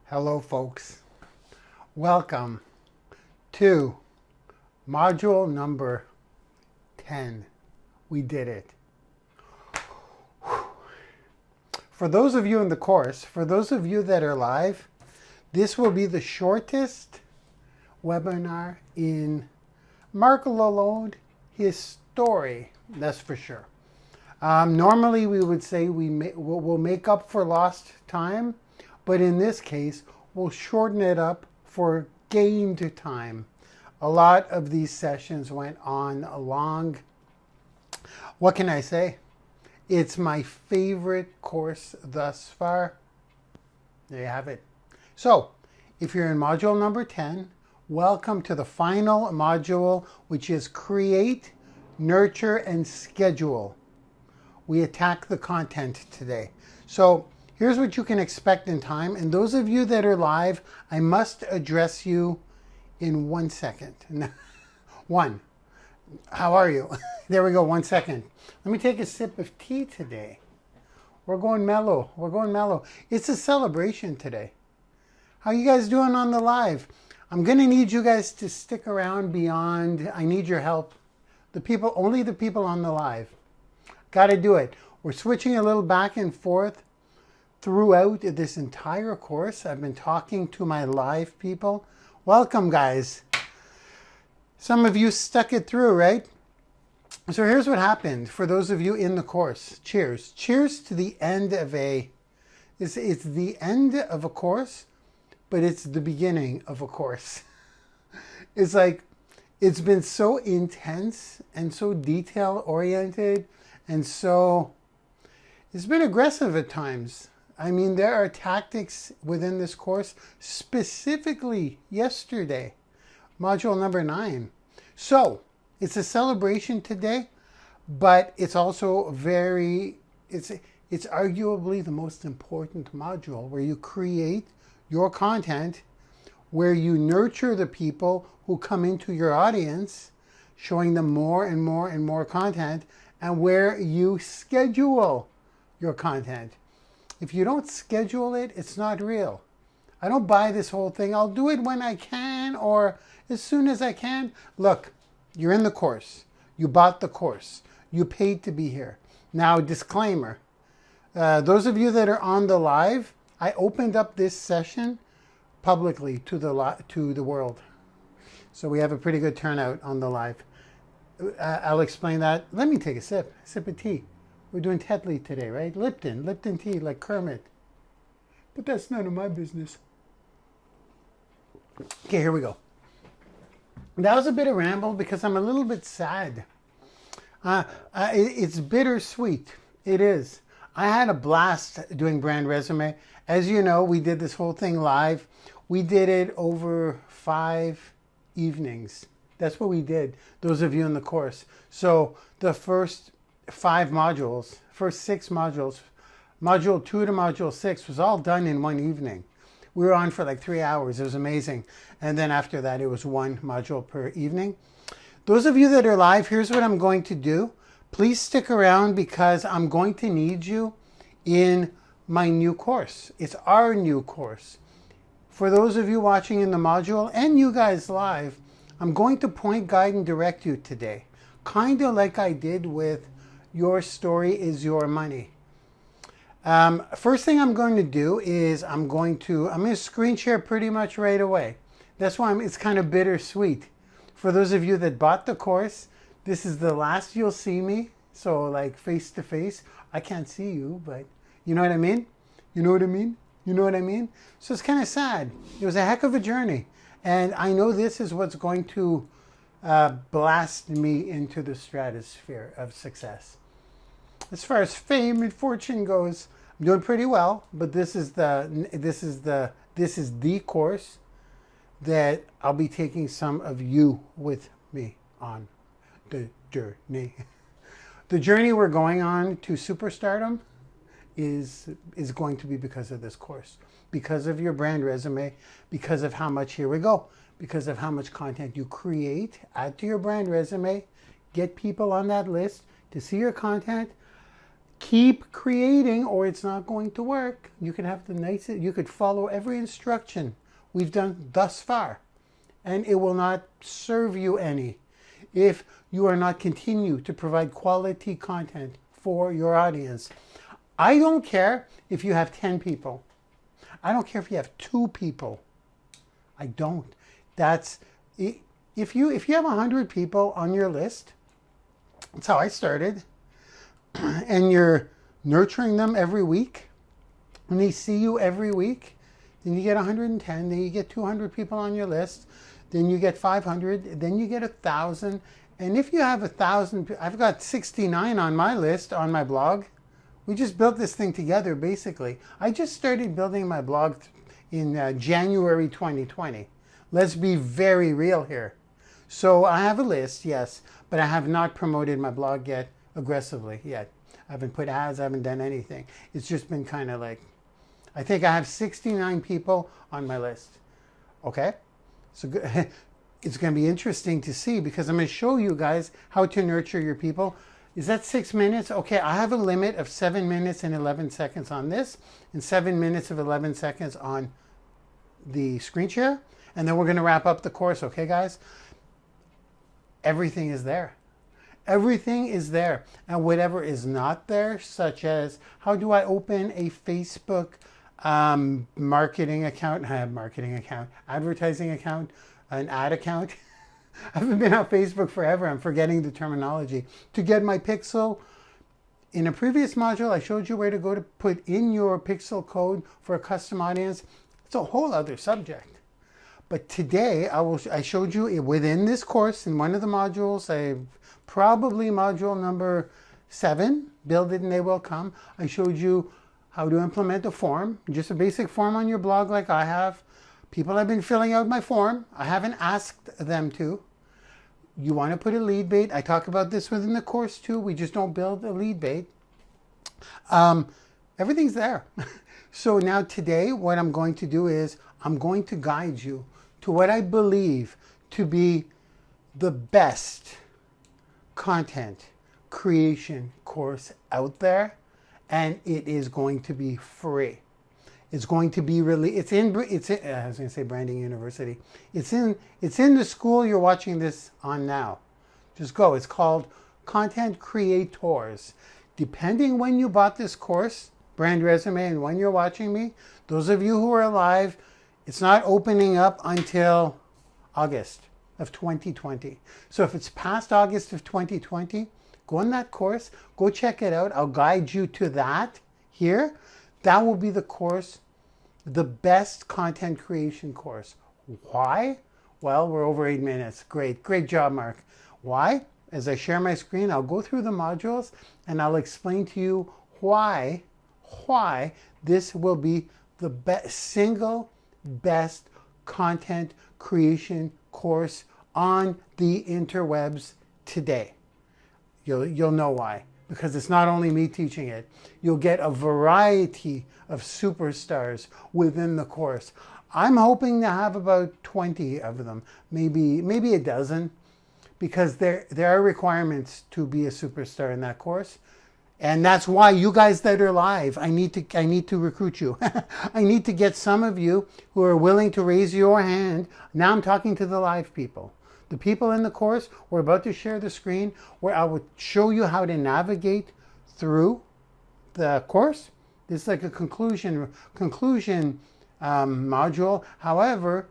Hello folks, welcome to module number 10. We did it. For those of you in the course, for those of you that are live, this will be the shortest webinar in Marc Lalonde, his story, that's for sure. Normally we would say we'll make up for lost time, but in this case, we'll shorten it up for gained time. A lot of these sessions went on long. What can I say? It's my favorite course thus far. There you have it. So, if you're in module number 10, welcome to the final module, which is Create, Nurture, and Schedule. We attack the content today. So, here's what you can expect in time. And those of you that are live, I must address you in 1 second. One. How are you? There we go, 1 second. Let me take a sip of tea today. We're going mellow. We're going mellow. It's a celebration today. How you guys doing on the live? I'm going to need you guys to stick around beyond. I need your help. Only the people on the live. Got to do it. We're switching a little back and forth. Throughout this entire course, I've been talking to my live people. Welcome, guys. Some of you stuck it through, right? So here's what happened for those of you in the course. Cheers. Cheers to the end of it's the end of a course, but it's the beginning of a course. It's like, it's been so intense and so detail-oriented and so, it's been aggressive at times. I mean, there are tactics within this course, specifically yesterday, module number 9. So, it's a celebration today, but it's also it's arguably the most important module where you create your content, where you nurture the people who come into your audience, showing them more and more and more content, and where you schedule your content. If you don't schedule it, it's not real. I don't buy this whole thing. I'll do it when I can or as soon as I can. Look, you're in the course. You bought the course. You paid to be here. Now, disclaimer. Those of you that are on the live, I opened up this session publicly to the world. So we have a pretty good turnout on the live. I'll explain that. Let me take a sip of tea. We're doing Tetley today, right? Lipton tea, like Kermit. But that's none of my business. Okay, here we go. That was a bit of ramble because I'm a little bit sad. It's bittersweet. It is. I had a blast doing Brand Resume. As you know, we did this whole thing live. We did it over 5 evenings. That's what we did, those of you in the course. So the first 5 modules, first 6 modules, module 2 to module 6 was all done in 1 evening. We were on for like 3 hours. It was amazing. And then after that, it was 1 module per evening. Those of you that are live, here's what I'm going to do. Please stick around because I'm going to need you in my new course. It's our new course. For those of you watching in the module and you guys live, I'm going to point, guide, and direct you today. Kind of like I did with Your Story is Your Money. First thing I'm going to do is I'm going to screen share pretty much right away. That's why it's kind of bittersweet. For those of you that bought the course, this is the last you'll see me. So like face to face, I can't see you, but you know what I mean? You know what I mean? You know what I mean? So it's kind of sad. It was a heck of a journey. And I know this is what's going to blast me into the stratosphere of success. As far as fame and fortune goes, I'm doing pretty well, but this is the course that I'll be taking some of you with me on the journey. The journey we're going on to superstardom is going to be because of this course, because of your brand resume, because of how much, here we go, because of how much content you create, add to your brand resume, get people on that list to see your content, Keep creating or it's not going to work. You could have the nicest, you could follow every instruction we've done thus far, and it will not serve you any if you are not continue to provide quality content for your audience. I don't care if you have 10 people. I don't care if you have 2 people. I don't. That's if you have 100 people on your list, that's how I started, and you're nurturing them every week, and they see you every week, then you get 110, then you get 200 people on your list, then you get 500, then you get 1,000, and if you have 1,000, I've got 69 on my list on my blog. We just built this thing together, basically. I just started building my blog in January 2020. Let's be very real here. So I have a list, yes, but I have not promoted my blog yet aggressively yet. I haven't put ads, I haven't done anything. It's just been kind of like, I think I have 69 people on my list. Okay? So it's going to be interesting to see because I'm going to show you guys how to nurture your people. Is that 6 minutes? Okay, I have a limit of 7 minutes and 11 seconds on this and 7 minutes of 11 seconds on the screen share. And then we're going to wrap up the course, okay, guys? Everything is there. Everything is there. And whatever is not there, such as how do I open a Facebook advertising account, an ad account. I haven't been on Facebook forever. I'm forgetting the terminology. To get my pixel, in a previous module, I showed you where to go to put in your pixel code for a custom audience. It's a whole other subject. But today, I showed you within this course, in one of the modules, probably module number 7, Build It and They Will Come. I showed you how to implement a form, just a basic form on your blog like I have. People have been filling out my form. I haven't asked them to. You want to put a lead bait. I talk about this within the course too. We just don't build a lead bait. Everything's there. So now today, what I'm going to do is I'm going to guide you to what I believe to be the best content creation course out there, and it is going to be free. It's going to be really, I was going to say Branding University. It's in the school you're watching this on now. Just go. It's called Content Creators. Depending when you bought this course, Brand Resume, and when you're watching me, those of you who are live, it's not opening up until August of 2020. So if it's past August of 2020, go on that course, go check it out. I'll guide you to that here. That will be the course, the best content creation course. Why? Well, we're over 8 minutes. Great job, Marc. Why? As I share my screen, I'll go through the modules and I'll explain to you why this will be the single best content creation course on the interwebs today. You'll know why. Because it's not only me teaching it. You'll get a variety of superstars within the course. I'm hoping to have about 20 of them, maybe a dozen, because there are requirements to be a superstar in that course. And that's why you guys that are live, I need to recruit you. I need to get some of you who are willing to raise your hand. Now I'm talking to the live people. The people in the course, we're about to share the screen where I will show you how to navigate through the course. This is like a conclusion module. However,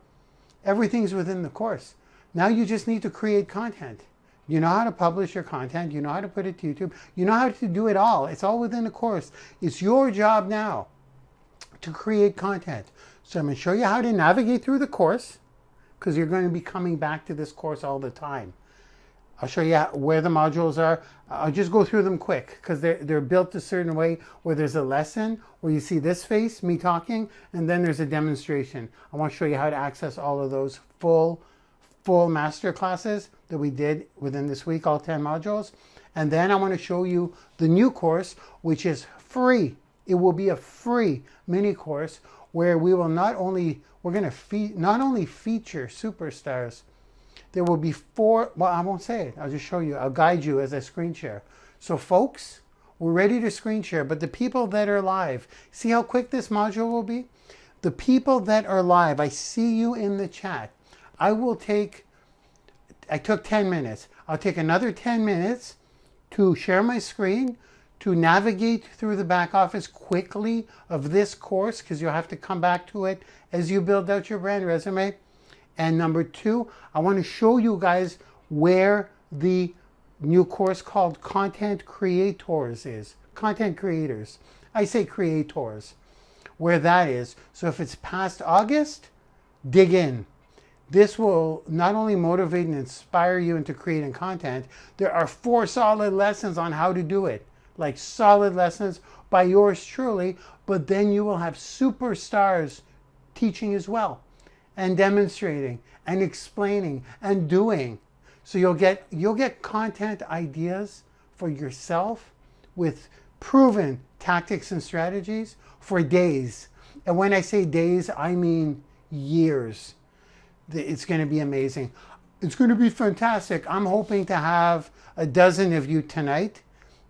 everything's within the course. Now you just need to create content. You know how to publish your content. You know how to put it to YouTube. You know how to do it all. It's all within the course. It's your job now to create content. So I'm going to show you how to navigate through the course, because you're going to be coming back to this course all the time. I'll show you where the modules are. I'll just go through them quick because they're built a certain way where there's a lesson where you see this face, me talking, and then there's a demonstration. I want to show you how to access all of those full master classes that we did within this week, all 10 modules. And then I want to show you the new course, which is free. It will be a free mini course where we will not only feature superstars. There will be 4, well, I won't say it. I'll just show you. I'll guide you as I screen share. So folks, We're ready to screen share, but the people that are live, see how quick this module will be? The people that are live, I see you in the chat. I took 10 minutes. I'll take another 10 minutes to share my screen, to navigate through the back office quickly of this course, because you'll have to come back to it as you build out your brand resume. And number two, I want to show you guys where the new course called Content Creators is. Content Creators. I say creators. Where that is. So if it's past August, dig in. This will not only motivate and inspire you into creating content, there are 4 solid lessons on how to do it. Like solid lessons by yours truly, but then you will have superstars teaching as well, and demonstrating, and explaining, and doing. So you'll get content ideas for yourself with proven tactics and strategies for days. And when I say days, I mean years. It's going to be amazing. It's going to be fantastic. I'm hoping to have a dozen of you tonight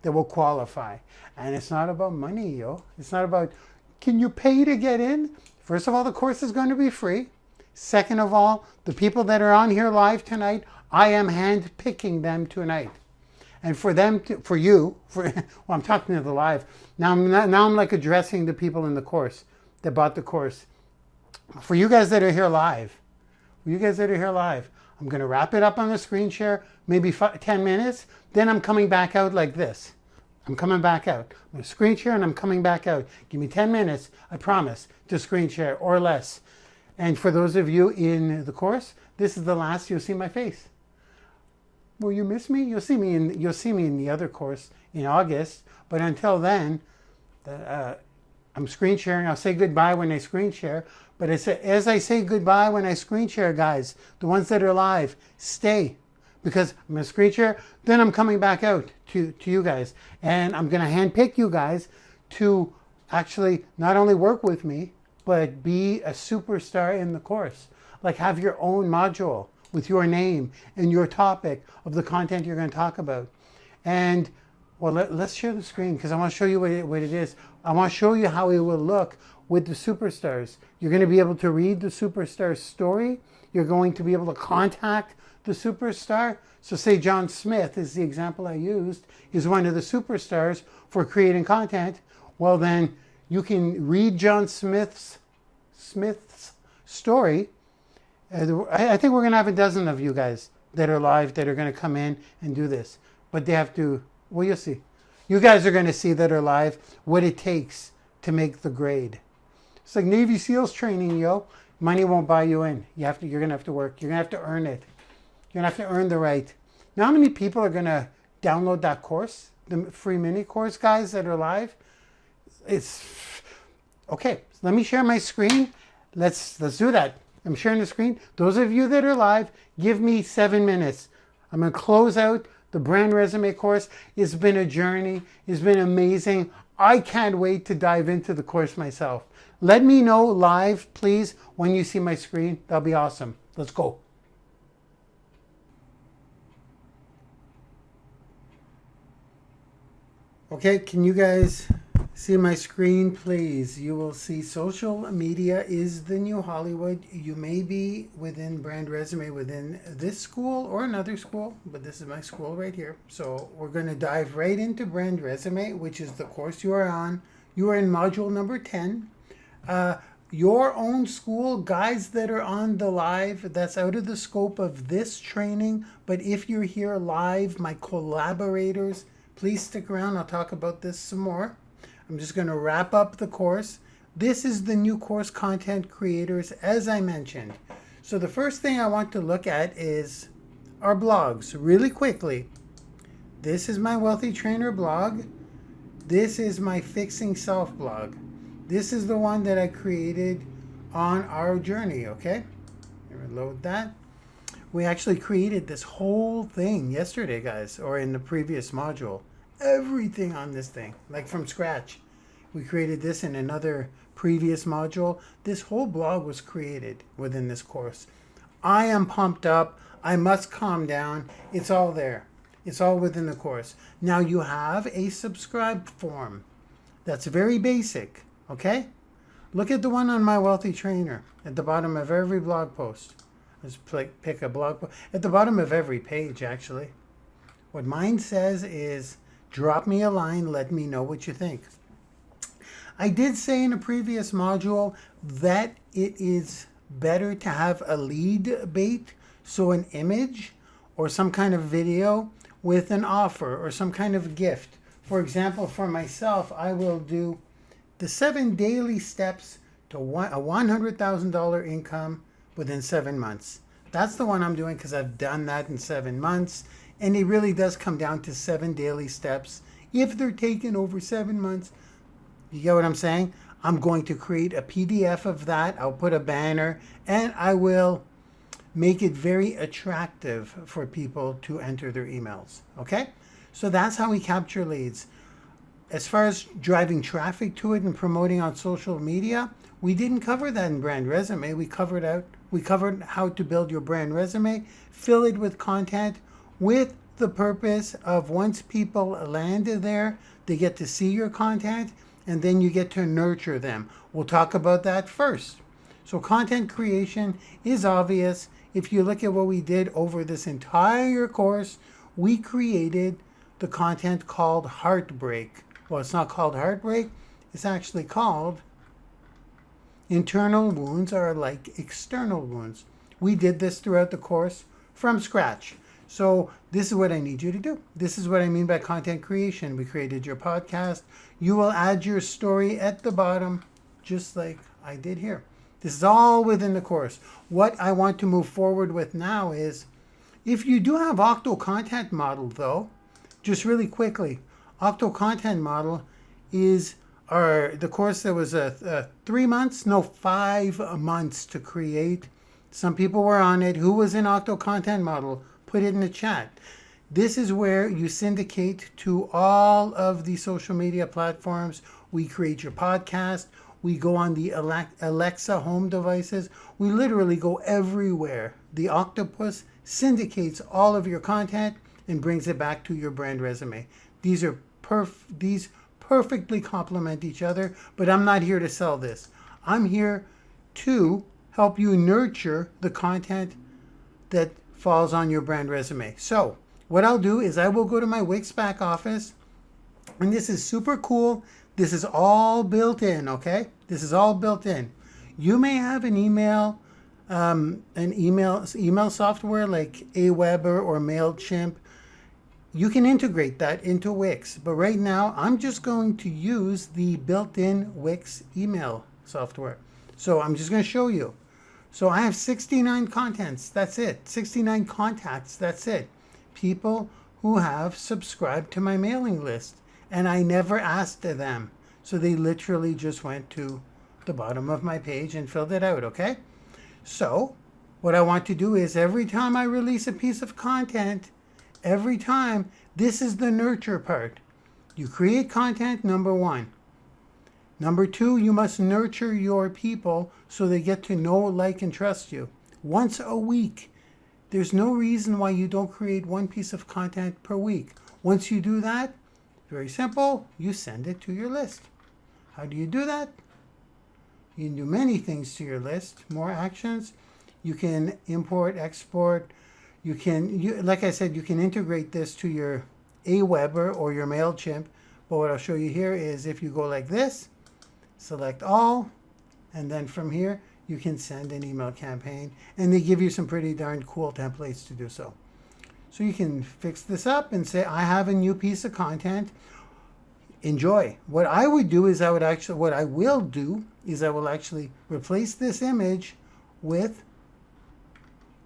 that will qualify. And it's not about money, yo. It's not about, can you pay to get in? First of all, the course is going to be free. Second of all, the people that are on here live tonight, I am hand-picking them tonight. And for them, I'm talking to the live. Now I'm like addressing the people in the course that bought the course. For you guys that are here live, I'm going to wrap it up on the screen share, maybe 10 minutes. Then I'm coming back out like this. I'm coming back out. I'm going to screen share and I'm coming back out. Give me 10 minutes, I promise, to screen share or less. And for those of you in the course, this is the last you'll see my face. Will you miss me? You'll see me in the other course in August. But until then, I'm screen sharing. I'll say goodbye when I screen share. But as I say goodbye when I screen share, guys, the ones that are live, stay. Because I'm going to screen share, then I'm coming back out to you guys. And I'm going to handpick you guys to actually not only work with me, but be a superstar in the course. Like have your own module with your name and your topic of the content you're going to talk about. And well, let's share the screen because I want to show you what it is. I want to show you how it will look with the superstars. You're going to be able to read the superstar's story. You're going to be able to contact the superstar. So say John Smith is the example I used, is one of the superstars for creating content. Well, then you can read John Smith's story. I think we're going to have a dozen of you guys that are live that are going to come in and do this. But they have to, well, you'll see. You guys are going to see that are live what it takes to make the grade. It's like Navy SEALs training, yo. Money won't buy you in. You're going to have to work. You're going to have to earn it. You're going to have to earn the right. Now, how many people are going to download that course, the free mini course, guys, that are live? It's okay. Let me share my screen. Let's do that. I'm sharing the screen. Those of you that are live, give me 7 minutes. I'm going to close out the brand resume course. It's been a journey. It's been amazing. I can't wait to dive into the course myself. Let me know live, please, when you see my screen. That'll be awesome. Let's go. Okay, can you guys see my screen, please? You will see social media is the new Hollywood. You may be within brand resume within this school or another school, but this is my school right here. So we're going to dive right into brand resume, which is the course you are on. You are in module number 10. Your own school, guys that are on the live, that's out of the scope of this training. But if you're here live, my collaborators, please stick around. I'll talk about this some more. I'm just going to wrap up the course. This is the new course, Content Creators, as I mentioned. So the first thing I want to look at is our blogs really quickly. This is my Wealthy Trainer blog. This is my Fixing Self blog. This is the one that I created on our journey, okay? Load that. We actually created this whole thing yesterday, guys, or in the previous module. Everything on this thing, like from scratch. We created this in another previous module. This whole blog was created within this course. I am pumped up. I must calm down. It's all there. It's all within the course. Now you have a subscribe form. That's very basic, okay? Look at the one on My Wealthy Trainer at the bottom of every blog post. Let's pick a blog post. At the bottom of every page, actually. What mine says is, drop me a line, let me know what you think. I did say in a previous module that it is better to have a lead bait, so an image or some kind of video with an offer or some kind of gift. For example, for myself, I will do the 7 daily steps to a $100,000 income within 7 months. That's the one I'm doing because I've done that in 7 months. And it really does come down to 7 daily steps. If they're taken over 7 months, you get what I'm saying? I'm going to create a PDF of that. I'll put a banner and I will make it very attractive for people to enter their emails. Okay? So that's how we capture leads. As far as driving traffic to it and promoting on social media, we didn't cover that in Brand Resume. We covered how to build your brand resume, fill it with content with the purpose of once people land there, they get to see your content and then you get to nurture them. We'll talk about that first. So content creation is obvious. If you look at what we did over this entire course, we created the content called Heartbreak. Well, it's not called Heartbreak. It's actually called Internal Wounds Are Like External Wounds. We did this throughout the course from scratch. So this is what I need you to do. This is what I mean by content creation. We created your podcast. You will add your story at the bottom, just like I did here. This is all within the course. What I want to move forward with now is, if you do have Octo Content Model though, just really quickly, Octo Content Model is the course that was 3 months, no, 5 months to create. Some people were on it. Who was in Octo Content Model? Put it in the chat. This is where you syndicate to all of the social media platforms. We create your podcast. We go on the Alexa home devices. We literally go everywhere. The octopus syndicates all of your content and brings it back to your brand resume. These perfectly complement each other, but I'm not here to sell this. I'm here to help you nurture the content that falls on your brand resume. So what I'll do is I will go to my Wix back office, and this is super cool. This is all built in, okay? This is all built in. You may have an email software like Aweber or MailChimp. You can integrate that into Wix, but right now I'm just going to use the built-in Wix email software. So I'm just going to show you. So I have 69 contents, that's it. 69 contacts, that's it. People who have subscribed to my mailing list, and I never asked them. So they literally just went to the bottom of my page and filled it out, okay? So what I want to do is every time I release a piece of content, every time, this is the nurture part. You create content, number 1. Number 2, you must nurture your people so they get to know, like, and trust you. Once a week. There's no reason why you don't create one piece of content per week. Once you do that, very simple, you send it to your list. How do you do that? You can do many things to your list. More actions. You can import, export. You can, like I said, you can integrate this to your Aweber or your MailChimp. But what I'll show you here is if you go like this, select all, and then from here you can send an email campaign, and they give you some pretty darn cool templates to do so. So you can fix this up and say, I have a new piece of content. Enjoy. What I would do is I will actually replace this image with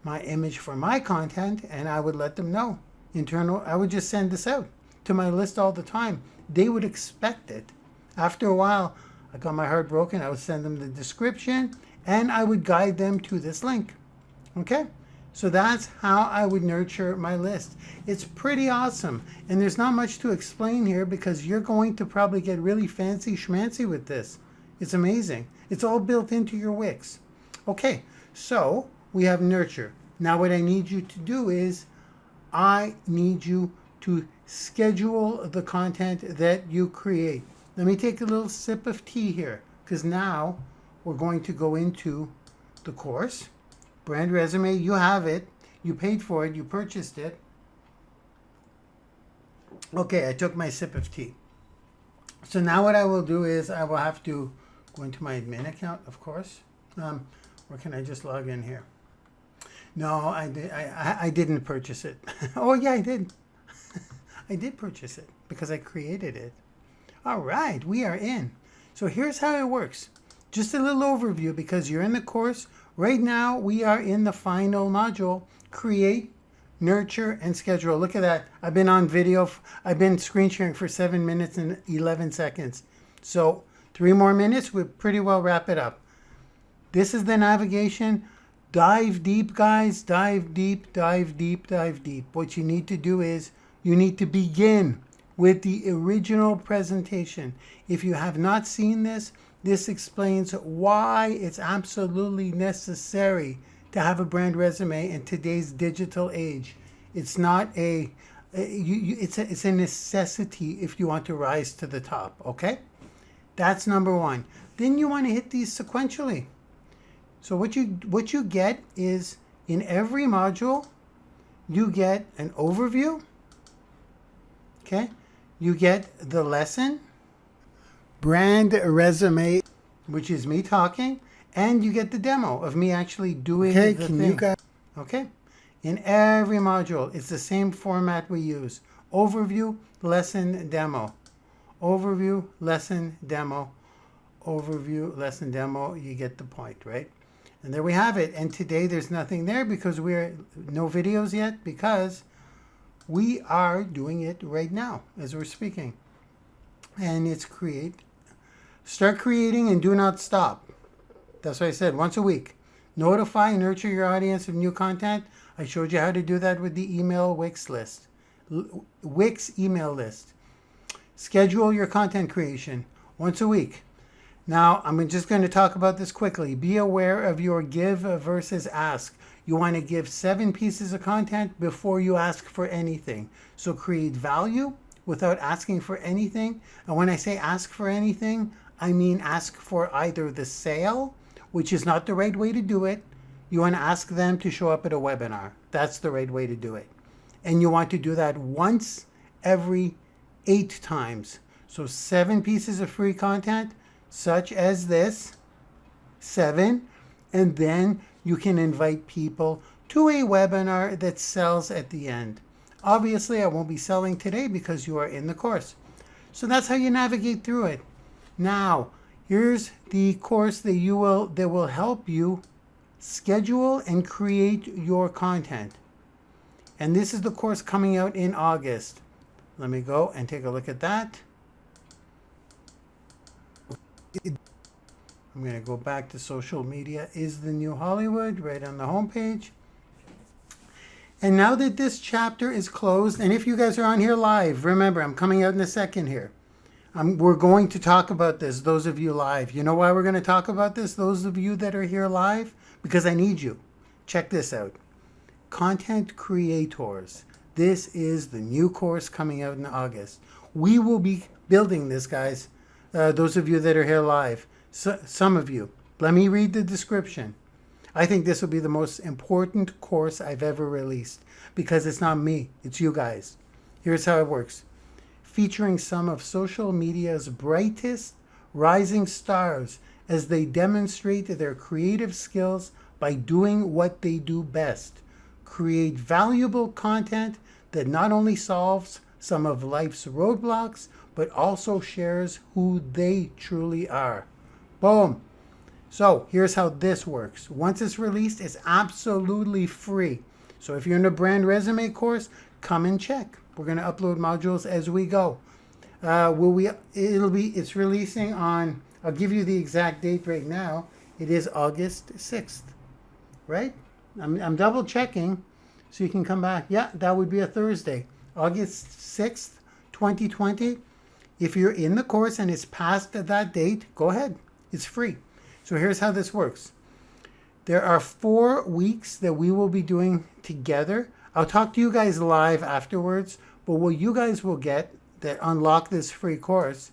my image for my content, and I would let them know. I would just send this out to my list all the time. They would expect it. After a while, I got my heart broken. I would send them the description and I would guide them to this link. Okay? So that's how I would nurture my list. It's pretty awesome. And there's not much to explain here because you're going to probably get really fancy schmancy with this. It's amazing. It's all built into your Wix. Okay, so we have nurture. Now what I need you to do is I need you to schedule the content that you create. Let me take a little sip of tea here, because now we're going to go into the course. Brand resume, you have it. You paid for it. You purchased it. Okay, I took my sip of tea. So now what I will do is I will have to go into my admin account, of course. Or can I just log in here? No, I didn't purchase it. Oh, yeah, I did. I did purchase it because I created it. All right, we are in. So here's how it works. Just a little overview because you're in the course. Right now, we are in the final module, create, nurture, and schedule. Look at that. I've been on video. I've been screen sharing for 7 minutes and 11 seconds. So 3 more minutes, we'll pretty well wrap it up. This is the navigation. Dive deep, guys. Dive deep, dive deep, dive deep. What you need to do is you need to begin with the original presentation. If you have not seen this, this explains why it's absolutely necessary to have a brand resume in today's digital age. It's not it's a necessity if you want to rise to the top, okay? That's number one. Then you want to hit these sequentially. So what you get is in every module, you get an overview, okay? You get the lesson, brand resume, which is me talking, and you get the demo of me actually doing the thing. Okay? In every module, it's the same format we use. Overview, lesson, demo. Overview, lesson, demo. Overview, lesson, demo. You get the point, right? And there we have it. And today there's nothing there because we're no videos yet because we are doing it right now as we're speaking. And it's start creating and do not stop. That's what I said, once a week. Notify, nurture your audience of new content. I showed you how to do that with the email Wix list. Wix email list. Schedule your content creation once a week. Now, I'm just going to talk about this quickly. Be aware of your give versus ask. You want to give 7 pieces of content before you ask for anything. So create value without asking for anything. And when I say ask for anything, I mean ask for either the sale, which is not the right way to do it. You want to ask them to show up at a webinar. That's the right way to do it. And you want to do that once every 8 times. So 7 pieces of free content, such as this, 7, and then you can invite people to a webinar that sells at the end. Obviously, I won't be selling today because you are in the course. So that's how you navigate through it. Now, here's the course that will help you schedule and create your content. And this is the course coming out in August. Let me go and take a look at that. I'm going to go back to social media is the new Hollywood right on the homepage. And now that this chapter is closed, and if you guys are on here live, remember, I'm coming out in a second here. We're going to talk about this, those of you live. You know why we're going to talk about this, those of you that are here live? Because I need you. Check this out. Content creators. This is the new course coming out in August. We will be building this, guys. Those of you that are here live. So, some of you. Let me read the description. I think this will be the most important course I've ever released because it's not me, it's you guys. Here's how it works. Featuring some of social media's brightest rising stars as they demonstrate their creative skills by doing what they do best. Create valuable content that not only solves some of life's roadblocks, but also shares who they truly are. Boom. So here's how this works. Once it's released, it's absolutely free. So if you're in a brand resume course, come and check. We're going to upload modules as we go. It's releasing on, I'll give you the exact date right now. It is August 6th, right? I'm double checking so you can come back. Yeah, that would be a Thursday, August 6th, 2020. If you're in the course and it's past that date, go ahead. It's free. So here's how this works. There are 4 weeks that we will be doing together. I'll talk to you guys live afterwards, But what you guys will get that unlock this free course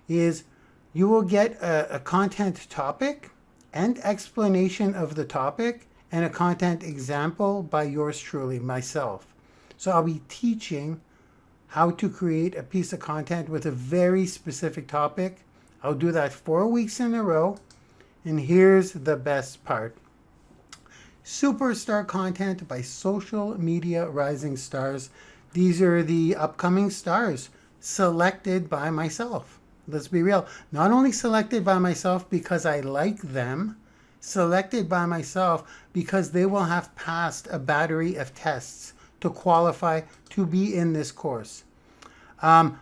is you will get a content topic and explanation of the topic and a content example by yours truly, myself. So I'll be teaching how to create a piece of content with a very specific topic. I'll do that 4 weeks in a row. And here's the best part. Superstar content by social media rising stars. These are the upcoming stars selected by myself. Let's be real. Not only selected by myself because I like them, selected by myself because they will have passed a battery of tests to qualify to be in this course. There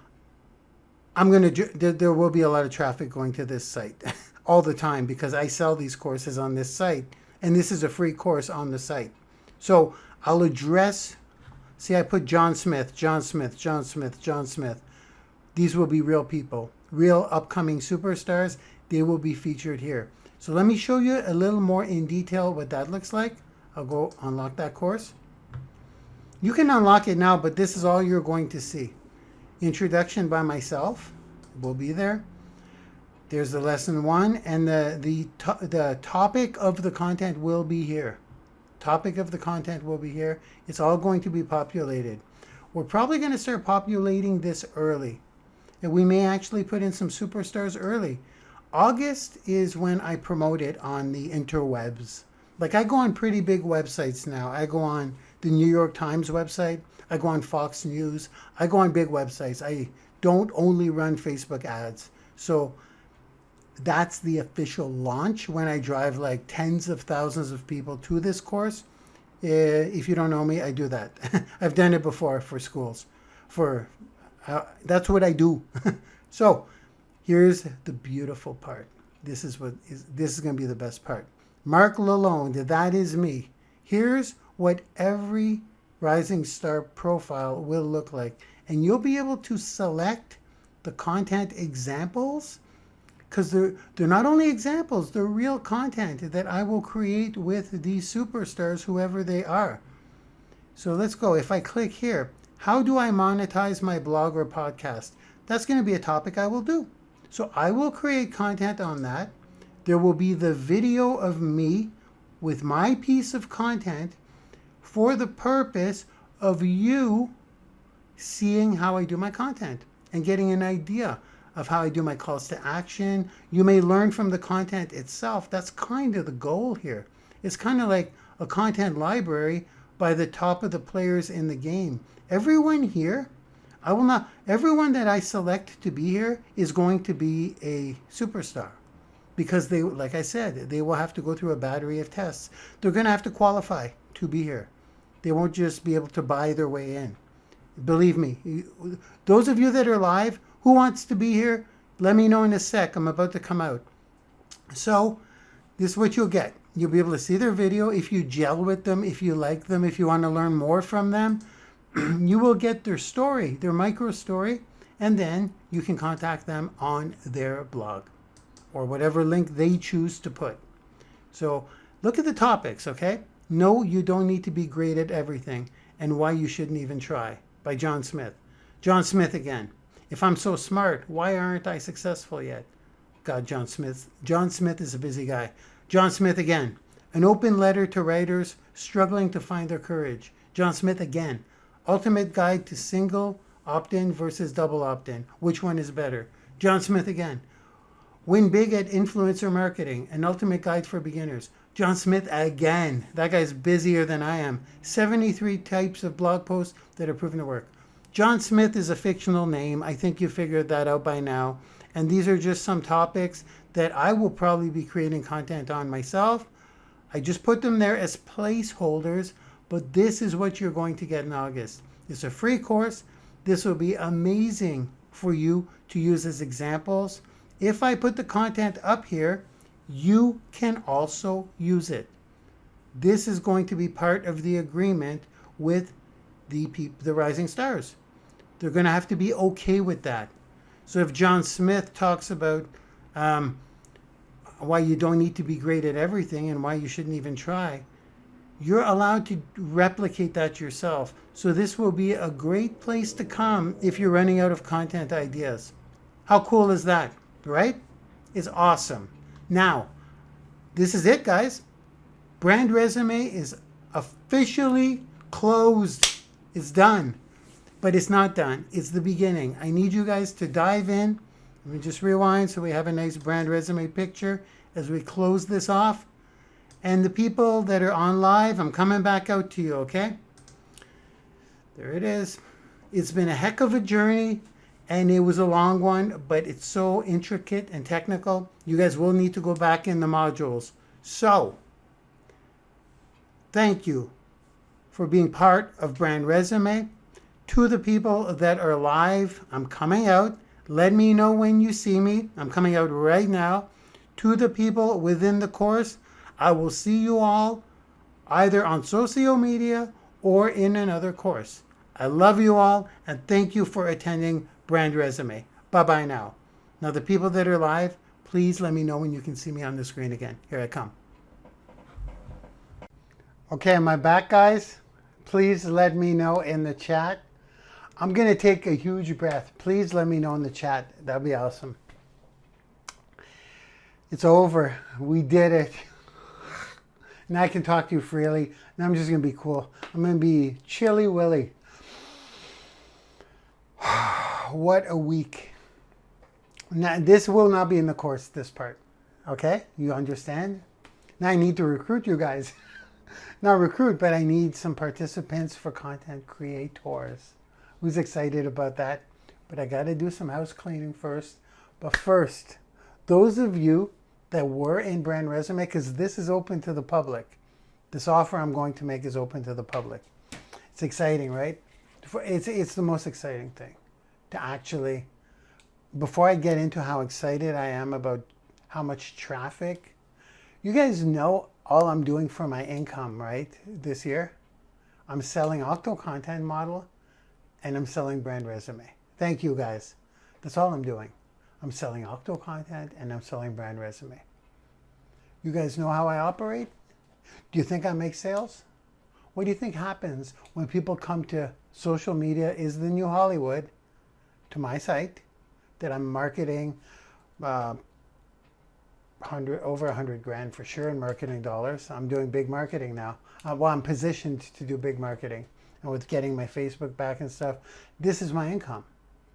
will be a lot of traffic going to this site all the time because I sell these courses on this site, and this is a free course on the site. So I'll address, see, I put John Smith, John Smith, John Smith, John Smith. These will be real people, real upcoming superstars. They will be featured here. So let me show you a little more in detail what that looks like. I'll go unlock that course. You can unlock it now, but this is all you're going to see. Introduction by myself will be there. There's the lesson 1, and the topic of the content will be here. Topic of the content will be here. It's all going to be populated. We're probably going to start populating this early. And we may actually put in some superstars early. August is when I promote it on the interwebs. Like, I go on pretty big websites now. I go on the New York Times website. I go on Fox News. I go on big websites. I don't only run Facebook ads. So that's the official launch when I drive like tens of thousands of people to this course. If you don't know me, I do that. I've done it before for schools. That's what I do. So here's the beautiful part. This is going to be the best part. Marc Lalonde, that is me. Here's what every rising star profile will look like. And you'll be able to select the content examples, because they're not only examples, they're real content that I will create with these superstars, whoever they are. So let's go. If I click here, how do I monetize my blog or podcast? That's going to be a topic I will do. So I will create content on that. There will be the video of me with my piece of content for the purpose of you seeing how I do my content and getting an idea of how I do my calls to action. You may learn from the content itself. That's kind of the goal here. It's kind of like a content library by the top of the players in the game. Everyone here, everyone that I select to be here is going to be a superstar. Because they, like I said, they will have to go through a battery of tests. They're going to have to qualify to be here. They won't just be able to buy their way in. Believe me, those of you that are live, who wants to be here? Let me know in a sec. I'm about to come out. So this is what you'll get. You'll be able to see their video. If you gel with them, if you like them, if you want to learn more from them, you will get their story, their micro story, and then you can contact them on their blog or whatever link they choose to put. So look at the topics, okay? No, you don't need to be great at everything, and why you shouldn't even try, by John Smith. John Smith again. If I'm so smart, why aren't I successful yet? God, John Smith. John Smith is a busy guy. John Smith again. An open letter to writers struggling to find their courage. John Smith again. Ultimate guide to single opt-in versus double opt-in. Which one is better? John Smith again. Win big at influencer marketing. An ultimate guide for beginners. John Smith again. That guy's busier than I am. 73 types of blog posts that are proven to work. John Smith is a fictional name. I think you figured that out by now. And these are just some topics that I will probably be creating content on myself. I just put them there as placeholders, but this is what you're going to get in August. It's a free course. This will be amazing for you to use as examples. If I put the content up here, you can also use it. This is going to be part of the agreement with the rising stars. They're going to have to be okay with that. So if John Smith talks about why you don't need to be great at everything and why you shouldn't even try, you're allowed to replicate that yourself. So this will be a great place to come if you're running out of content ideas. How cool is that, right? It's awesome. Now, this is it, guys. Brand Resume is officially closed. It's done. But it's not done. It's the beginning. I need you guys to dive in. Let me just rewind so we have a nice Brand Resume picture as we close this off. And the people that are on live, I'm coming back out to you, okay? There it is. It's been a heck of a journey, and it was a long one, but it's so intricate and technical. You guys will need to go back in the modules. So, thank you for being part of Brand Resume. To the people that are live, I'm coming out. Let me know when you see me. I'm coming out right now. To the people within the course, I will see you all either on social media or in another course. I love you all, and thank you for attending Brand Resume. Bye-bye now. Now, the people that are live, please let me know when you can see me on the screen again. Here I come. Okay, am I back, guys? Please let me know in the chat. I'm going to take a huge breath. Please let me know in the chat. That'd be awesome. It's over. We did it. Now I can talk to you freely. Now I'm just going to be cool. I'm going to be chilly willy. What a week. Now, this will not be in the course, this part. Okay? You understand? Now I need to recruit you guys. Not recruit, but I need some participants for content creators. Who's excited about that? But I got to do some house cleaning first. But first, those of you that were in Brand Resume, because this is open to the public. This offer I'm going to make is open to the public. It's exciting, right? It's the most exciting thing to actually, before I get into how excited I am about how much traffic, you guys know all I'm doing for my income, right? This year, I'm selling Octo Content Model and I'm selling Brand Resume. Thank you, guys. That's all I'm doing. I'm selling Octo Content and I'm selling Brand Resume. You guys know how I operate? Do you think I make sales? What do you think happens when people come to social media is the new Hollywood, to my site, that I'm marketing over 100 grand for sure in marketing dollars. I'm doing big marketing now. Well, I'm positioned to do big marketing. And with getting my Facebook back and stuff, this is my income.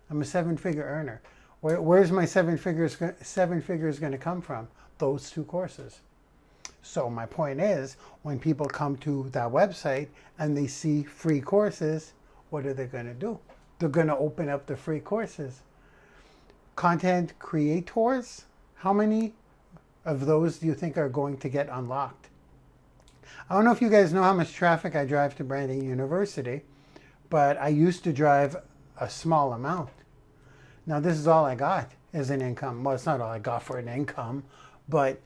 I'm a 7-figure earner. Where's my seven figures going to come from? Those 2 courses. So my point is, when people come to that website and they see free courses, what are they going to do? They're going to open up the free courses. Content creators, how many of those do you think are going to get unlocked? I don't know if you guys know how much traffic I drive to Branding University, but I used to drive a small amount. Now this is all I got as an income. Well, it's not all I got for an income, but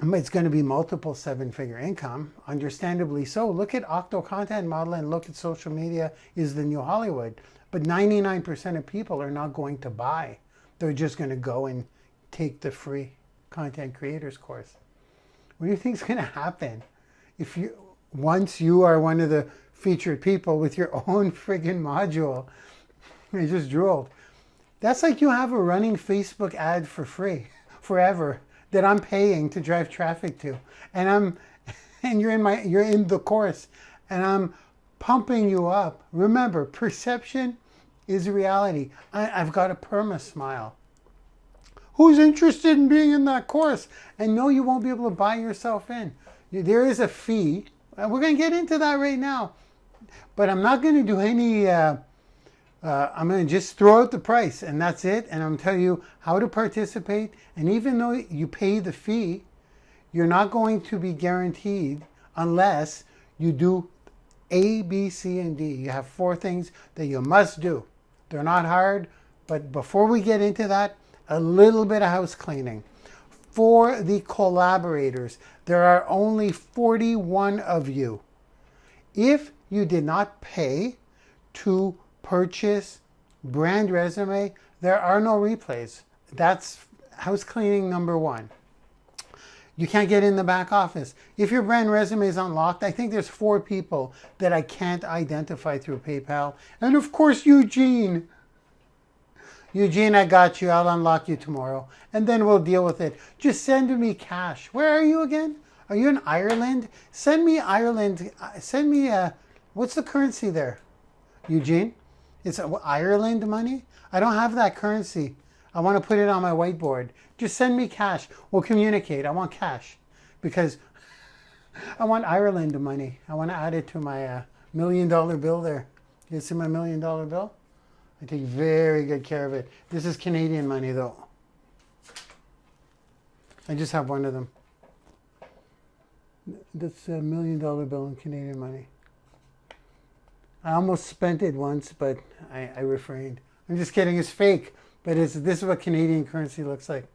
it's going to be multiple 7-figure income, understandably so. Look at Octo Content Model and look at social media is the new Hollywood. But 99% of people are not going to buy. They're just going to go and take the free content creators course. What do you think is going to happen if once you are one of the featured people with your own friggin' module? I just drooled. That's like you have a running Facebook ad for free forever that I'm paying to drive traffic to, and you're in the course, and I'm pumping you up. Remember, perception is reality. I've got a perma smile. Who's interested in being in that course? And no, you won't be able to buy yourself in. There is a fee. We're going to get into that right now, but I'm not going to do any. I'm going to just throw out the price and that's it. And I'm going to tell you how to participate. And even though you pay the fee, you're not going to be guaranteed unless you do A, B, C, and D. You have 4 things that you must do. They're not hard, but before we get into that, a little bit of house cleaning. For the collaborators, there are only 41 of you. If you did not pay to purchase Brand Resume, there are no replays. That's house cleaning number 1. You can't get in the back office. If your brand resume is unlocked, I think there's 4 people that I can't identify through PayPal. And of course, Eugene. Eugene, I got you. I'll unlock you tomorrow. And then we'll deal with it. Just send me cash. Where are you again? Are you in Ireland? Send me Ireland. Send me, what's the currency there? Eugene? It's Ireland money? I don't have that currency. I want to put it on my whiteboard. Just send me cash. We'll communicate. I want cash because I want Ireland money. I want to add it to my $1 million bill there. You see my $1 million bill? I take very good care of it. This is Canadian money though. I just have one of them. That's a $1 million bill in Canadian money. I almost spent it once, but I refrained. I'm just kidding. It's fake, but this is what Canadian currency looks like.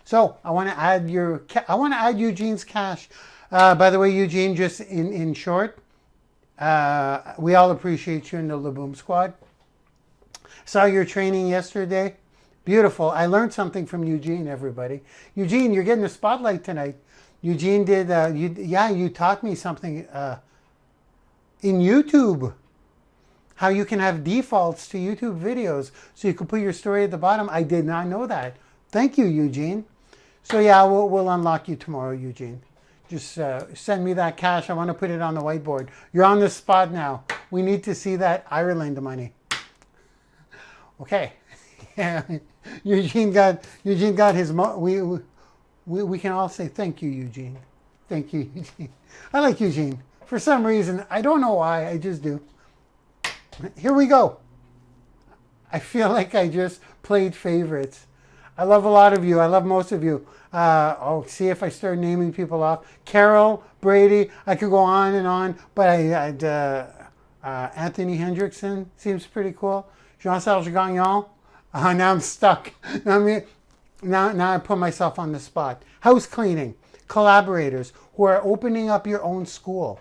So I want to add Eugene's cash. By the way, Eugene, just in short, we all appreciate you in the Laboom Squad. Saw your training yesterday. Beautiful. I learned something from Eugene, everybody. Eugene, you're getting the spotlight tonight. Eugene did, you taught me something in YouTube. How you can have defaults to YouTube videos so you can put your story at the bottom. I did not know that. Thank you, Eugene. So yeah, we'll unlock you tomorrow, Eugene. Just send me that cash. I want to put it on the whiteboard. You're on the spot now. We need to see that Ireland money. Okay. Yeah. Eugene got his we can all say thank you, Eugene. Thank you, Eugene. I like Eugene. For some reason, I don't know why, I just do. Here we go. I feel like I just played favorites. I love a lot of you. I love most of you. I'll see if I start naming people off. Carol, Brady, I could go on and on, but Anthony Hendrickson seems pretty cool. Jean-Serge Gagnon. Now I'm stuck. Now I put myself on the spot. House cleaning. Collaborators who are opening up your own school.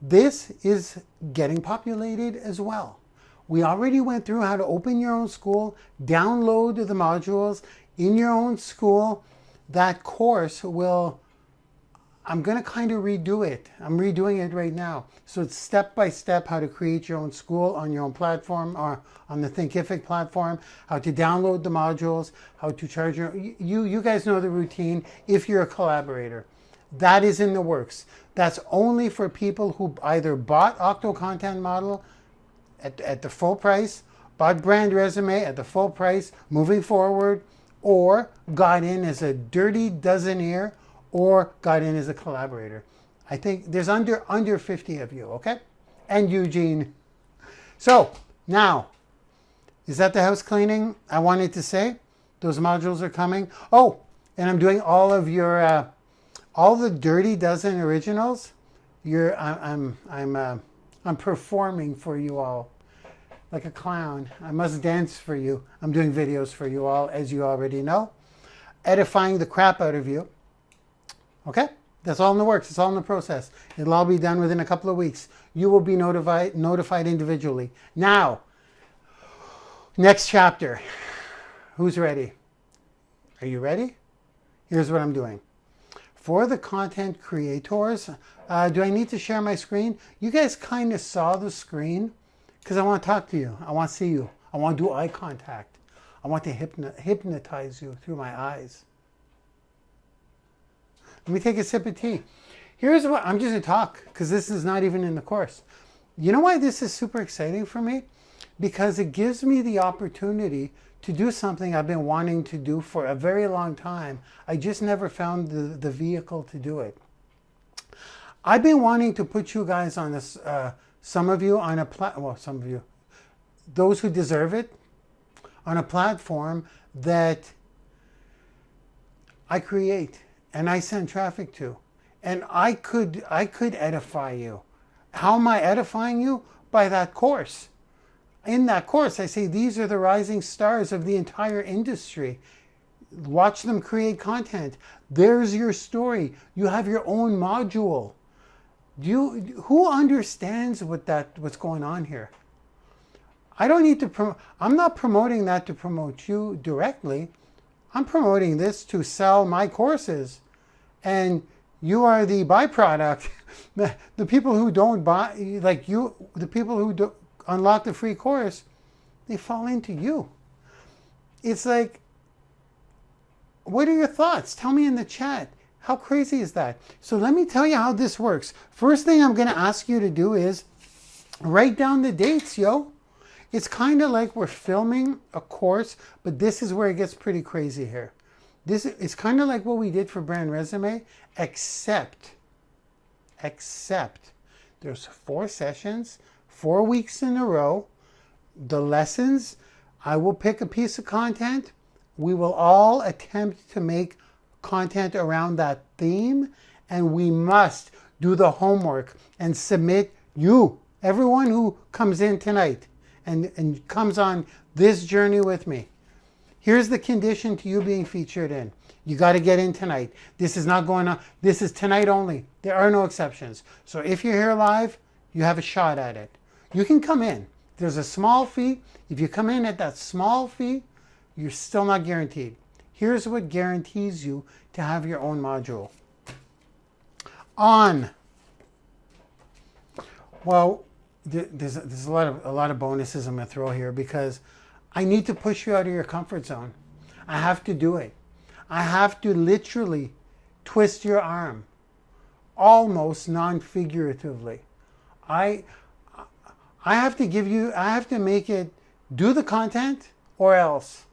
This is getting populated as well. We already went through how to open your own school, download the modules in your own school. That course I'm going to kind of redo it. I'm redoing it right now. So it's step by step how to create your own school on your own platform or on the Thinkific platform, how to download the modules, how to charge you guys know the routine if you're a collaborator. That is in the works. That's only for people who either bought Octo Content Model at the full price, bought Brand Resume at the full price moving forward, or got in as a dirty dozenaire, or got in as a collaborator. I think there's under 50 of you, okay? And Eugene. So now, is that the house cleaning I wanted to say? Those modules are coming. Oh, and I'm doing all of your all the Dirty Dozen originals. I'm performing for you all like a clown. I must dance for you. I'm doing videos for you all, as you already know. Edifying the crap out of you. Okay? That's all in the works. It's all in the process. It'll all be done within a couple of weeks. You will be notified individually. Now, next chapter. Who's ready? Are you ready? Here's what I'm doing. For the content creators, do I need to share my screen? You guys kind of saw the screen because I want to talk to you. I want to see you. I want to do eye contact. I want to hypnotize you through my eyes. Let me take a sip of tea. Here's what I'm just going to talk because this is not even in the course. You know why this is super exciting for me? Because it gives me the opportunity to do something I've been wanting to do for a very long time. I just never found the vehicle to do it. I've been wanting to put you guys on this, some of you on a some of you, those who deserve it, on a platform that I create and I send traffic to. And I could edify you. How am I edifying you? By that course. In that course, I say these are the rising stars of the entire industry. Watch them create content. There's your story. You have your own module. Who understands what's going on here? I don't need to promote. I'm not promoting that to promote you directly. I'm promoting this to sell my courses, and you are the byproduct. The people who don't buy, like you, the people who don't unlock the free course, they fall into you. It's like, what are your thoughts? Tell me in the chat. How crazy is that? So let me tell you how this works. First thing I'm going to ask you to do is write down the dates, yo. It's kind of like we're filming a course, but this is where it gets pretty crazy here. It's kind of like what we did for Brand Resume, except there's 4 sessions, 4 weeks in a row. The lessons, I will pick a piece of content. We will all attempt to make content around that theme, and we must do the homework and submit everyone who comes in tonight and comes on this journey with me. Here's the condition to you being featured in. You got to get in tonight. This is not going on. This is tonight only. There are no exceptions. So if you're here live, you have a shot at it. You can come in. There's a small fee. If you come in at that small fee, you're still not guaranteed. Here's what guarantees you to have your own module. Well, there's a lot of bonuses I'm going to throw here because I need to push you out of your comfort zone. I have to do it. I have to literally twist your arm, almost non-figuratively. I have to make it do the content or else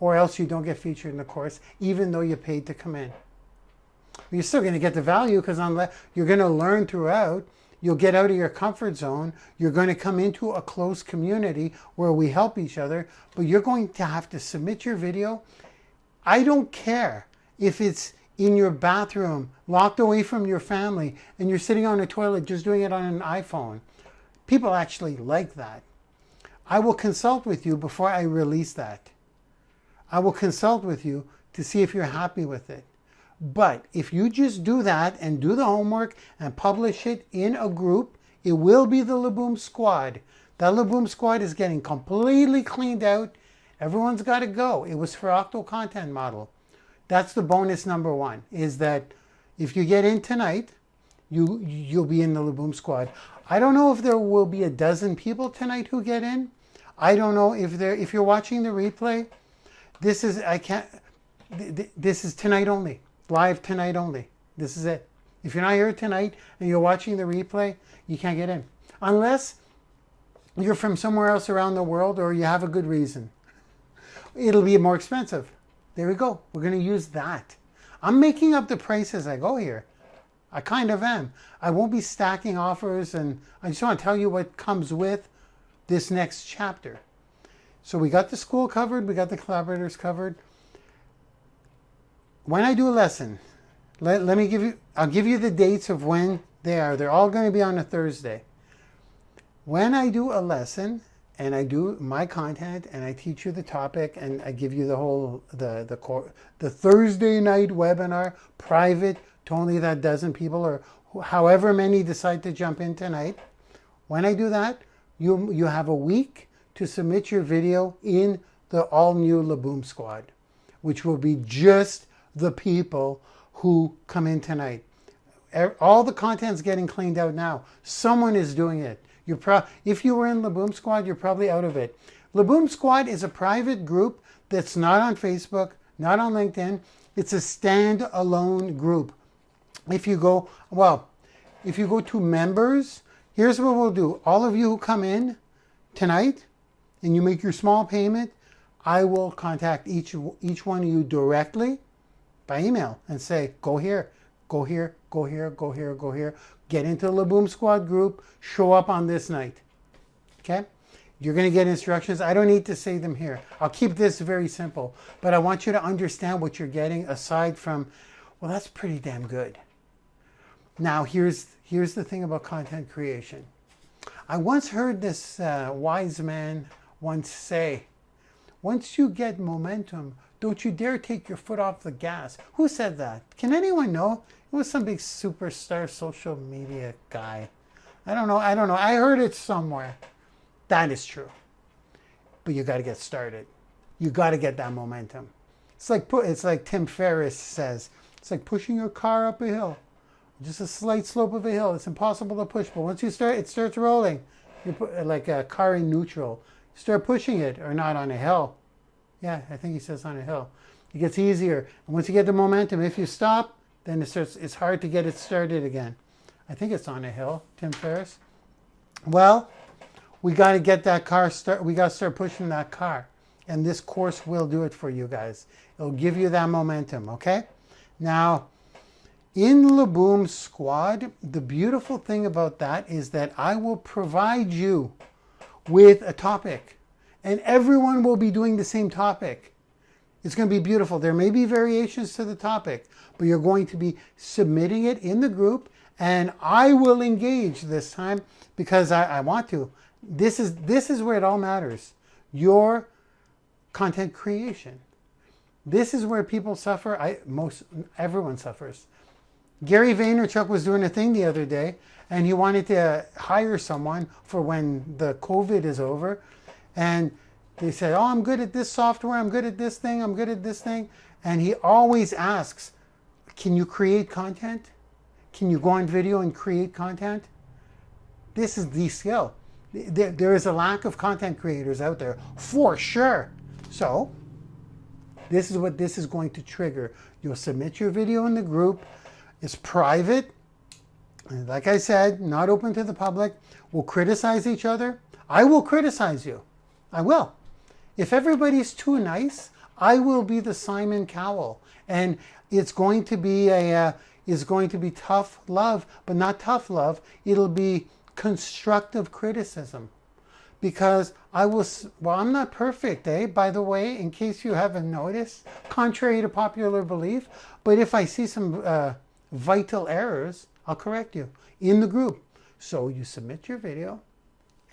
you don't get featured in the course, even though you paid to come in. You're still going to get the value because you're going to learn throughout. You'll get out of your comfort zone. You're going to come into a close community where we help each other, but you're going to have to submit your video. I don't care if it's in your bathroom, locked away from your family, and you're sitting on a toilet just doing it on an iPhone. People actually like that. I will consult with you before I release that. I will consult with you to see if you're happy with it. But if you just do that and do the homework and publish it in a group, it will be the Laboom Squad. That Laboom Squad is getting completely cleaned out. Everyone's got to go. It was for Octo Content Model. That's the bonus number 1, is that if you get in tonight, you'll be in the Laboom Squad. I don't know if there will be a dozen people tonight who get in. I don't know if you're watching the replay. This is tonight only. Live tonight only. This is it. If you're not here tonight and you're watching the replay, you can't get in. Unless you're from somewhere else around the world or you have a good reason. It'll be more expensive. There we go. We're going to use that. I'm making up the price as I go here. I kind of am. I won't be stacking offers, and I just want to tell you what comes with this next chapter. So we got the school covered. We got the collaborators covered. When I do a lesson, I'll give you the dates of when they are. They're all going to be on a Thursday. When I do a lesson and I do my content and I teach you the topic and I give you the Thursday night webinar, private to only that dozen people or however many decide to jump in tonight. When I do that, you have a week to submit your video in the all new Laboom Squad, which will be just the people who come in tonight. All the content's getting cleaned out now. Someone is doing it. If you were in Laboom Squad, you're probably out of it. Laboom Squad is a private group that's not on Facebook, not on LinkedIn. It's a stand-alone group. If you go to members, here's what we'll do. All of you who come in tonight and you make your small payment, I will contact each one of you directly by email and say, go here, go here, go here, go here, go here. Get into the Laboom Squad group, show up on this night. Okay? You're going to get instructions. I don't need to say them here. I'll keep this very simple, but I want you to understand what you're getting aside from, well, that's pretty damn good. Now, here's the thing about content creation. I once heard this wise man once say, once you get momentum, don't you dare take your foot off the gas. Who said that? Can anyone know? It was some big superstar social media guy. I don't know. I heard it somewhere. That is true. But you got to get started. You got to get that momentum. It's like Tim Ferriss says. It's like pushing your car up a hill. Just a slight slope of a hill. It's impossible to push, but once you start, it starts rolling. You put like a car in neutral. You start pushing it, or not on a hill. Yeah, I think he says on a hill. It gets easier. And once you get the momentum, if you stop, then it's hard to get it started again. I think it's on a hill, Tim Ferriss. Well, we got to get that car we got to start pushing that car. And this course will do it for you guys. It'll give you that momentum, okay? Now, in Laboom Squad, the beautiful thing about that is that I will provide you with a topic. And everyone will be doing the same topic. It's going to be beautiful. There may be variations to the topic, but you're going to be submitting it in the group. And I will engage this time because I want to. This is where it all matters. Your content creation. This is where people suffer. Everyone suffers. Gary Vaynerchuk was doing a thing the other day, and he wanted to hire someone for when the COVID is over. And they said, oh, I'm good at this software. I'm good at this thing. I'm good at this thing. And he always asks, can you create content? Can you go on video and create content? This is the skill. There is a lack of content creators out there, for sure. So, this is what this is going to trigger. You'll submit your video in the group. It's private. And like I said, not open to the public. We'll criticize each other. I will criticize you. I will. If everybody's too nice, I will be the Simon Cowell. And it's going to be tough love, but not tough love. It'll be constructive criticism. Because I'm not perfect, by the way, in case you haven't noticed, contrary to popular belief. But if I see some vital errors, I'll correct you in the group. So you submit your video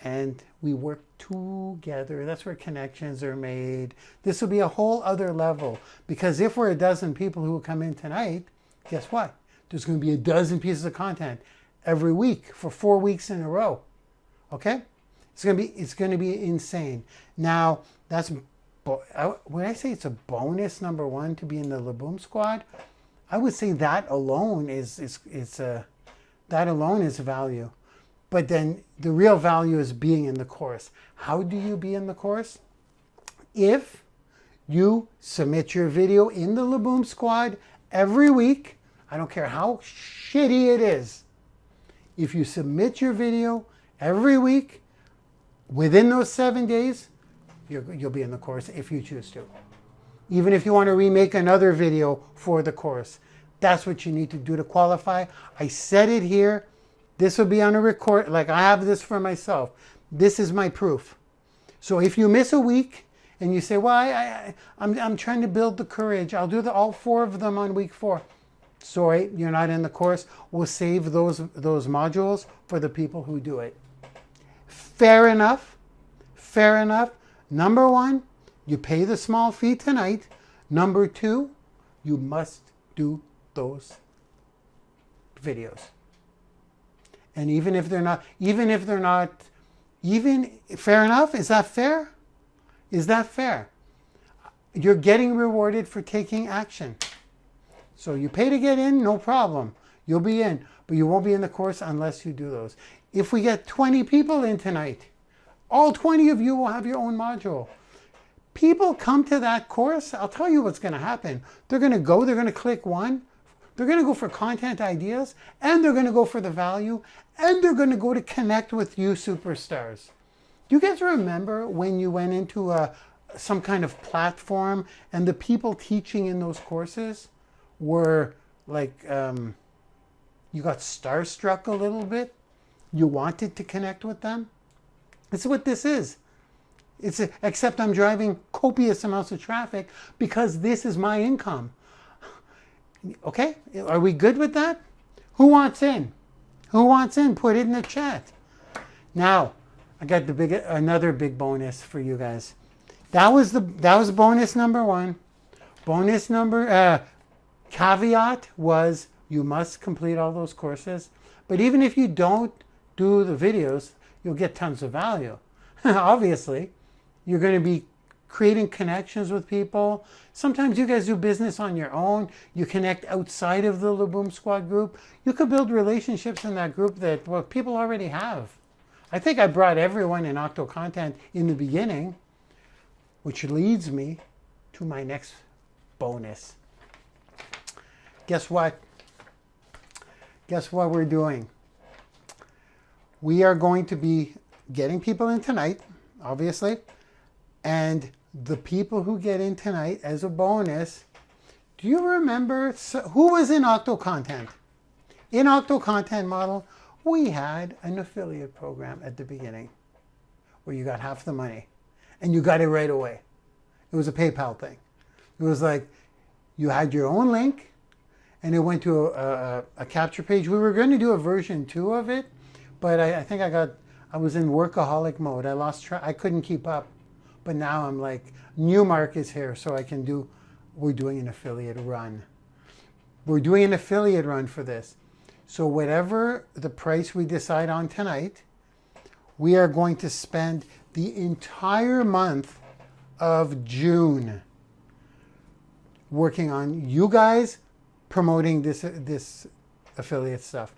and we work together. That's where connections are made. This will be a whole other level, because if we're a dozen people who will come in tonight, guess what? There's going to be a dozen pieces of content every week for 4 weeks in a row. Okay? It's going to be insane. Now, when I say it's a bonus number one to be in the Laboom Squad, I would say that alone is value. But then the real value is being in the course. How do you be in the course? If you submit your video in the Laboom Squad every week, I don't care how shitty it is. If you submit your video every week, within those 7 days, you'll be in the course if you choose to. Even if you want to remake another video for the course, that's what you need to do to qualify. I said it here. This will be on a record. Like, I have this for myself. This is my proof. So if you miss a week and you say, well, I'm trying to build the courage, I'll do all 4 of them on week 4. Sorry, you're not in the course. We'll save those modules for the people who do it. Fair enough. Fair enough. Number 1, you pay the small fee tonight. Number 2, you must do those videos. And even fair enough? Is that fair? Is that fair? You're getting rewarded for taking action. So you pay to get in, no problem. You'll be in, but you won't be in the course unless you do those. If we get 20 people in tonight, all 20 of you will have your own module. People come to that course, I'll tell you what's going to happen. They're going to click one, they're going to go for content ideas, and they're going to go for the value, and they're going to go to connect with you superstars. Do you guys remember when you went into some kind of platform and the people teaching in those courses were like, you got starstruck a little bit? You wanted to connect with them? That's what this is. Except I'm driving copious amounts of traffic because this is my income. Okay? Are we good with that? Who wants in? Who wants in? Put it in the chat. Now, I got another big bonus for you guys. That was bonus number 1. Bonus number caveat was you must complete all those courses. But even if you don't do the videos, you'll get tons of value. Obviously, you're going to be creating connections with people. Sometimes you guys do business on your own. You connect outside of the Laboom Squad group. You could build relationships in that group that, well, people already have. I think I brought everyone in Octo Content in the beginning, which leads me to my next bonus. Guess what? Guess what we're doing? We are going to be getting people in tonight, obviously, and the people who get in tonight as a bonus, do you remember who was in Octo Content? In Octo Content Model, we had an affiliate program at the beginning where you got half the money and you got it right away. It was a PayPal thing. It was like you had your own link and it went to a capture page. We were going to do a version 2 of it, but I think I was in workaholic mode. I lost track. I couldn't keep up. But now I'm like, new Marc is here, so we're doing an affiliate run. We're doing an affiliate run for this. So whatever the price we decide on tonight, we are going to spend the entire month of June working on you guys promoting this affiliate stuff.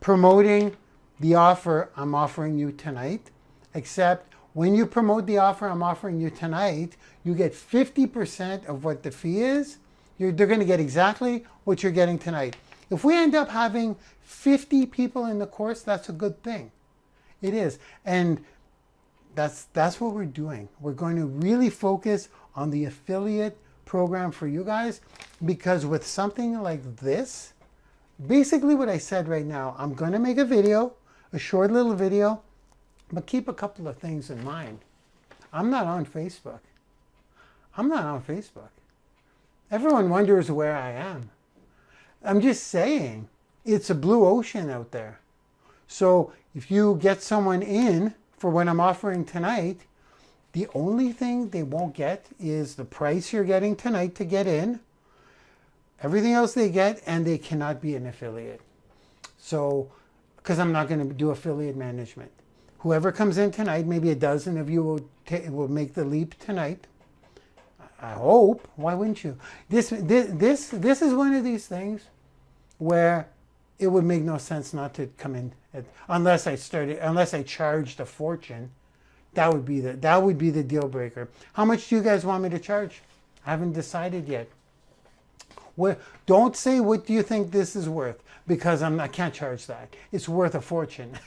Promoting the offer I'm offering you tonight, except when you promote the offer I'm offering you tonight, you get 50% of what the fee is. They're going to get exactly what you're getting tonight. If we end up having 50 people in the course, that's a good thing. It is. And that's what we're doing. We're going to really focus on the affiliate program for you guys, because with something like this, basically what I said right now, I'm going to make a video, a short little video, but keep a couple of things in mind. I'm not on Facebook. I'm not on Facebook. Everyone wonders where I am. I'm just saying, it's a blue ocean out there. So if you get someone in for what I'm offering tonight, the only thing they won't get is the price you're getting tonight to get in. Everything else they get, and they cannot be an affiliate. So, because I'm not going to do affiliate management. Whoever comes in tonight, maybe a dozen of you will make the leap tonight. I hope. Why wouldn't you? This is one of these things where it would make no sense not to come in unless I charged a fortune. That would be the deal breaker. How much do you guys want me to charge? I haven't decided yet. Don't say what do you think this is worth, because I can't charge that. It's worth a fortune.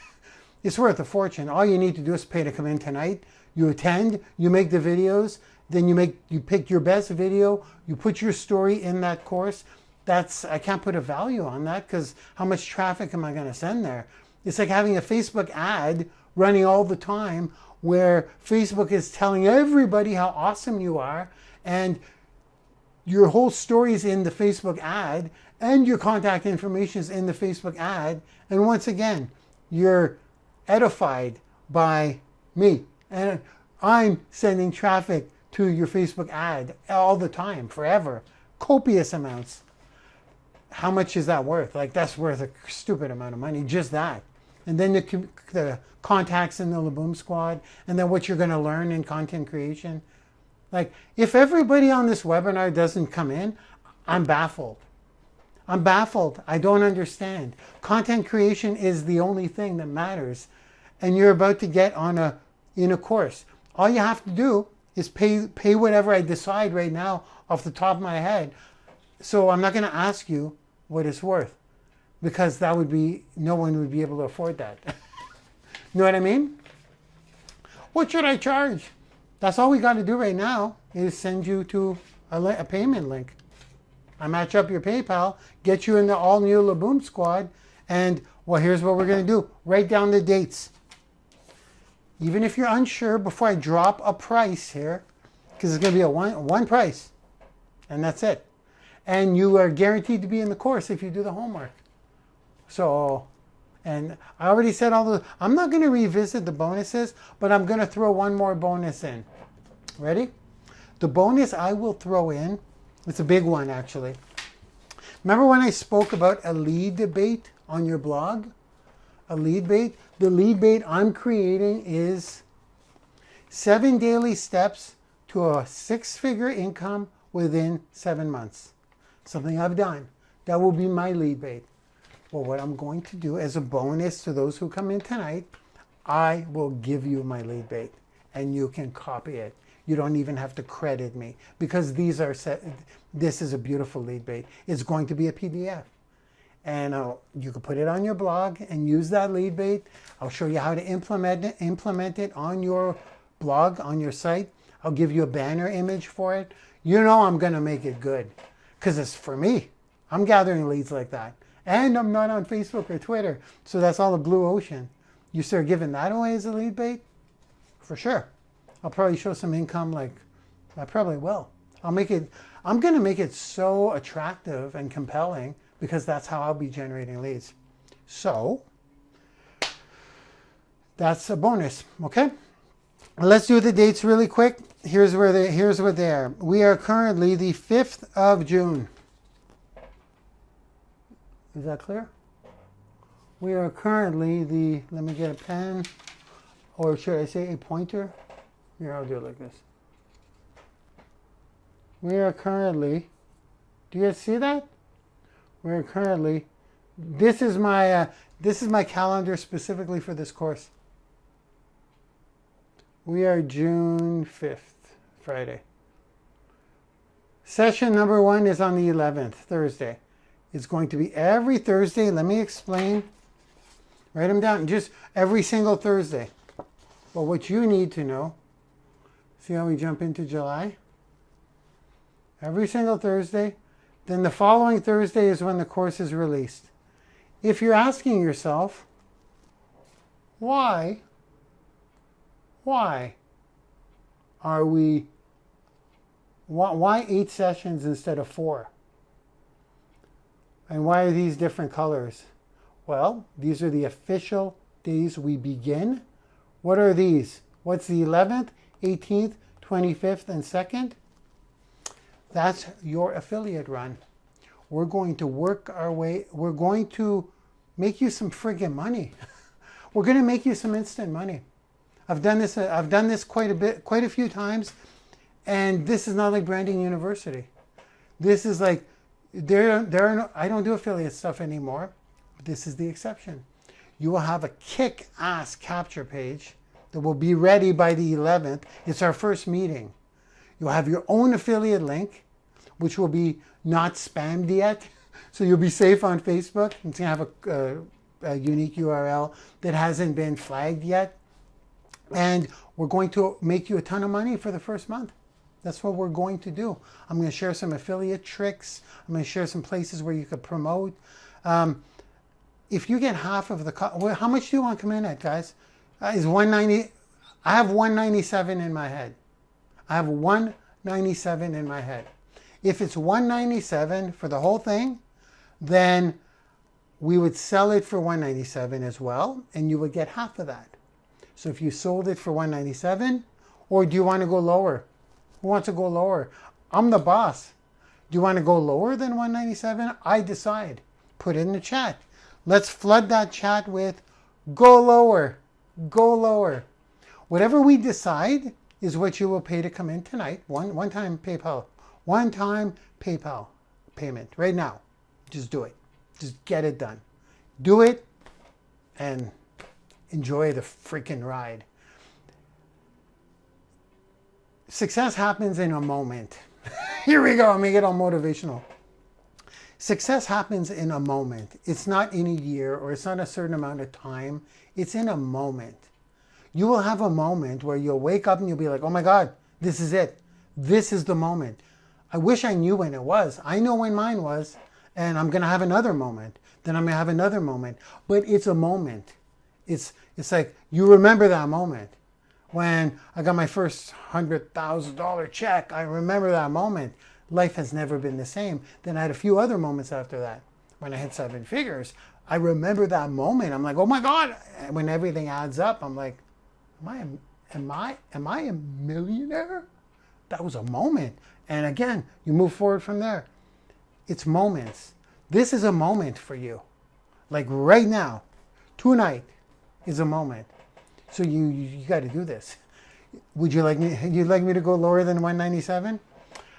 It's worth a fortune. All you need to do is pay to come in tonight. You attend, you make the videos, then you pick your best video, you put your story in that course. I can't put a value on that, because how much traffic am I going to send there? It's like having a Facebook ad running all the time where Facebook is telling everybody how awesome you are, and your whole story is in the Facebook ad, and your contact information is in the Facebook ad. And once again, you're edified by me, and I'm sending traffic to your Facebook ad all the time, forever, copious amounts. How much is that worth? Like, that's worth a stupid amount of money, just that. And then the contacts in the Laboom Squad, and then what you're going to learn in content creation. Like, if everybody on this webinar doesn't come in, I'm baffled. I'm baffled. I don't understand. Content creation is the only thing that matters. And you're about to get in a course. All you have to do is pay whatever I decide right now off the top of my head. So I'm not going to ask you what it's worth, because no one would be able to afford that. You know what I mean? What should I charge? That's all we got to do right now is send you to a payment link. I match up your PayPal, get you in the all-new Laboom Squad, and, well, here's what we're going to do. Write down the dates. Even if you're unsure, before I drop a price here, because it's going to be a one price, and that's it. And you are guaranteed to be in the course if you do the homework. So, and I already said I'm not going to revisit the bonuses, but I'm going to throw one more bonus in. Ready? The bonus I will throw in, it's a big one actually. Remember when I spoke about a lead bait on your blog? A lead bait? The lead bait I'm creating is 7 daily steps to a 6-figure income within 7 months. Something I've done. That will be my lead bait. Well, what I'm going to do as a bonus to those who come in tonight, I will give you my lead bait and you can copy it. You don't even have to credit me because this is a beautiful lead bait. It's going to be a PDF. And you can put it on your blog and use that lead bait. I'll show you how to implement it on your blog, on your site. I'll give you a banner image for it. You know I'm going to make it good because it's for me. I'm gathering leads like that. And I'm not on Facebook or Twitter. So that's all the blue ocean. You start giving that away as a lead bait? For sure. I'll probably show some income like I probably will. I'm going to make it so attractive and compelling because that's how I'll be generating leads. So that's a bonus, okay? Let's do the dates really quick. Here's what they are. We are currently the 5th of June. Is that clear? We are currently let me get a pen, or should I say a pointer? Here, I'll do it like this. We are currently, do you guys see that? We're currently, this is my calendar specifically for this course. We are June 5th, Friday. Session number 1 is on the 11th, Thursday. It's going to be every Thursday. Let me explain. Write them down. Just every single Thursday. But what you need to know, see how we jump into July? Every single Thursday. Then the following Thursday is when the course is released. If you're asking yourself, why are we, why 8 sessions instead of 4? And why are these different colors? Well, these are the official days we begin. What are these? What's the 11th, 18th, 25th, and 2nd? That's your affiliate run. We're going to work our way. We're going to make you some friggin' money. We're going to make you some instant money. I've done this quite a few times, and this is not like Branding University. This is like I don't do affiliate stuff anymore. But this is the exception. You will have a kick-ass capture page that will be ready by the 11th. It's our first meeting. You'll have your own affiliate link, which will be not spammed yet. So you'll be safe on Facebook. It's going to have a unique URL that hasn't been flagged yet. And we're going to make you a ton of money for the first month. That's what we're going to do. I'm going to share some affiliate tricks. I'm going to share some places where you could promote. If you get half of the how much do you want to come in at, guys? Is 190? I have 197 in my head. I have 197 in my head. If it's 197 for the whole thing, then we would sell it for 197 as well, and you would get half of that. So if you sold it for 197, or do you want to go lower? Who wants to go lower? I'm the boss. Do you want to go lower than 197? I decide. Put it in the chat. Let's flood that chat with go lower, go lower. Whatever we decide is what you will pay to come in tonight. One-time PayPal payment right now. Just do it. Just get it done. Do it and enjoy the freaking ride. Success happens in a moment. Here we go. Let me get all motivational. Success happens in a moment. It's not in a year or it's not a certain amount of time. It's in a moment. You will have a moment where you'll wake up and you'll be like, oh my God, this is it. This is the moment. I wish I knew when it was. I know when mine was, and I'm going to have another moment. Then I'm going to have another moment. But it's a moment. It's like you remember that moment. When I got my first $100,000 check, I remember that moment. Life has never been the same. Then I had a few other moments after that. When I hit 7 figures, I remember that moment. I'm like, oh my God. When everything adds up, I'm like, am I a millionaire? That was a moment. And again, you move forward from there. It's moments. This is a moment for you. Like right now, tonight is a moment. So you got to do this. Would you like me? You'd like me to go lower than 197?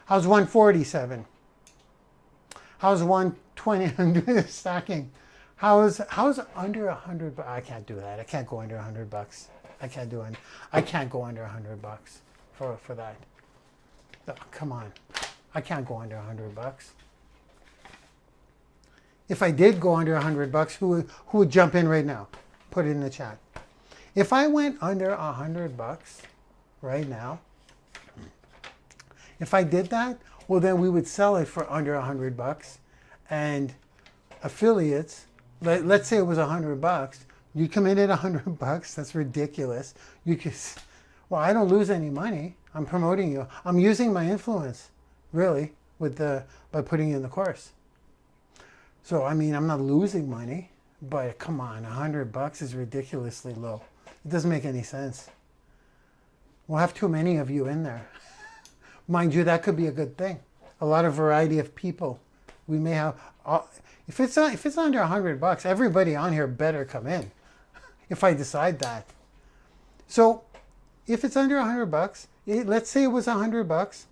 How's 147? How's 120? Stacking. How's under 100? I can't do that. I can't go under $100. I can't do it. I can't go under $100 for that. Oh, come on. I can't go under $100. If I did go under $100, who would jump in right now? Put it in the chat. If I went under $100 right now, if I did that, well then we would sell it for under $100, and affiliates, let's say it was $100, you come in at $100. That's ridiculous. You could, well, I don't lose any money. I'm promoting you. I'm using my influence, really, by putting you in the course. So I mean, I'm not losing money, but come on, $100 is ridiculously low. It doesn't make any sense. We'll have too many of you in there. Mind you, that could be a good thing. A lot of variety of people. We may have, if it's under $100, everybody on here better come in. If I decide that. So, if it's under $100, let's say it was $100,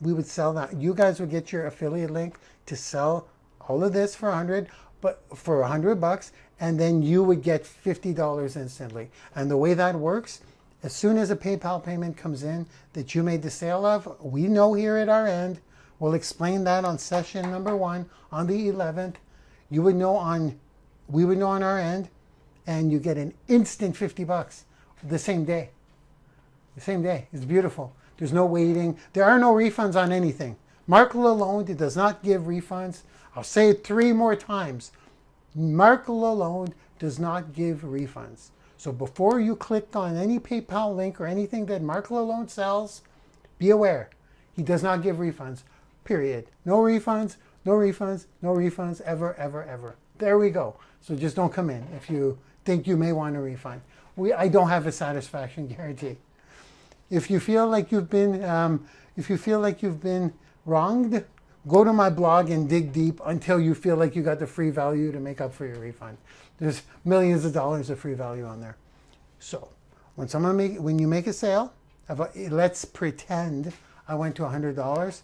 we would sell that. You guys would get your affiliate link to sell all of this for 100, but for $100, and then you would get $50 instantly. And the way that works, as soon as a PayPal payment comes in that you made the sale of, we know here at our end. We'll explain that on session number 1 on the 11th. You would know we would know on our end, and you get an instant $50 the same day. The same day. It's beautiful. There's no waiting. There are no refunds on anything. Marc Lalonde does not give refunds. I'll say it 3 more times. Marc Lalonde does not give refunds. So before you click on any PayPal link or anything that Marc Lalonde sells, be aware. He does not give refunds. Period. No refunds, no refunds, no refunds, ever, ever, ever. There we go. So just don't come in if you think you may want a refund. I don't have a satisfaction guarantee. If you feel like you've been, wronged, go to my blog and dig deep until you feel like you got the free value to make up for your refund. There's millions of dollars of free value on there. So when you make a sale, let's pretend I went to $100,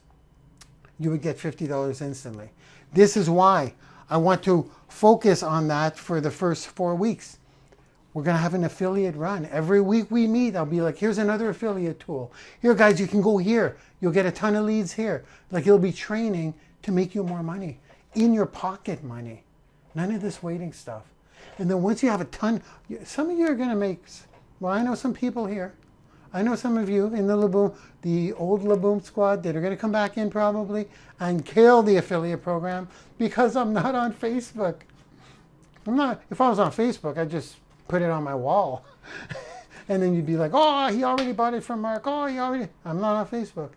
you would get $50 instantly. This is why I want to focus on that for the first 4 weeks. We're going to have an affiliate run. Every week we meet, I'll be like, here's another affiliate tool. Here, guys, you can go here. You'll get a ton of leads here. Like, it'll be training to make you more money. In your pocket money. None of this waiting stuff. And then once you have a ton, some of you are going to make, well, I know some people here. I know some of you in the old Laboom squad that are going to come back in probably and kill the affiliate program because I'm not on Facebook. If I was on Facebook, I'd just put it on my wall. And then you'd be like, oh, he already bought it from Marc. Oh, I'm not on Facebook.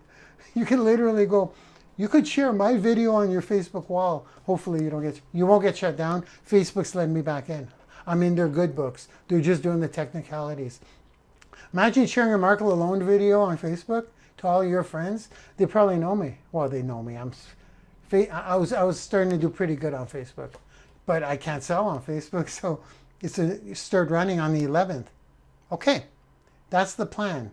You can literally go, you could share my video on your Facebook wall. Hopefully you won't get shut down. Facebook's letting me back in. I'm in their good books. They're just doing the technicalities. Imagine sharing a Marc Lalonde video on Facebook to all your friends. They probably know me. Well, they know me. I was starting to do pretty good on Facebook, but I can't sell on Facebook, so it started running on the 11th. Okay, that's the plan.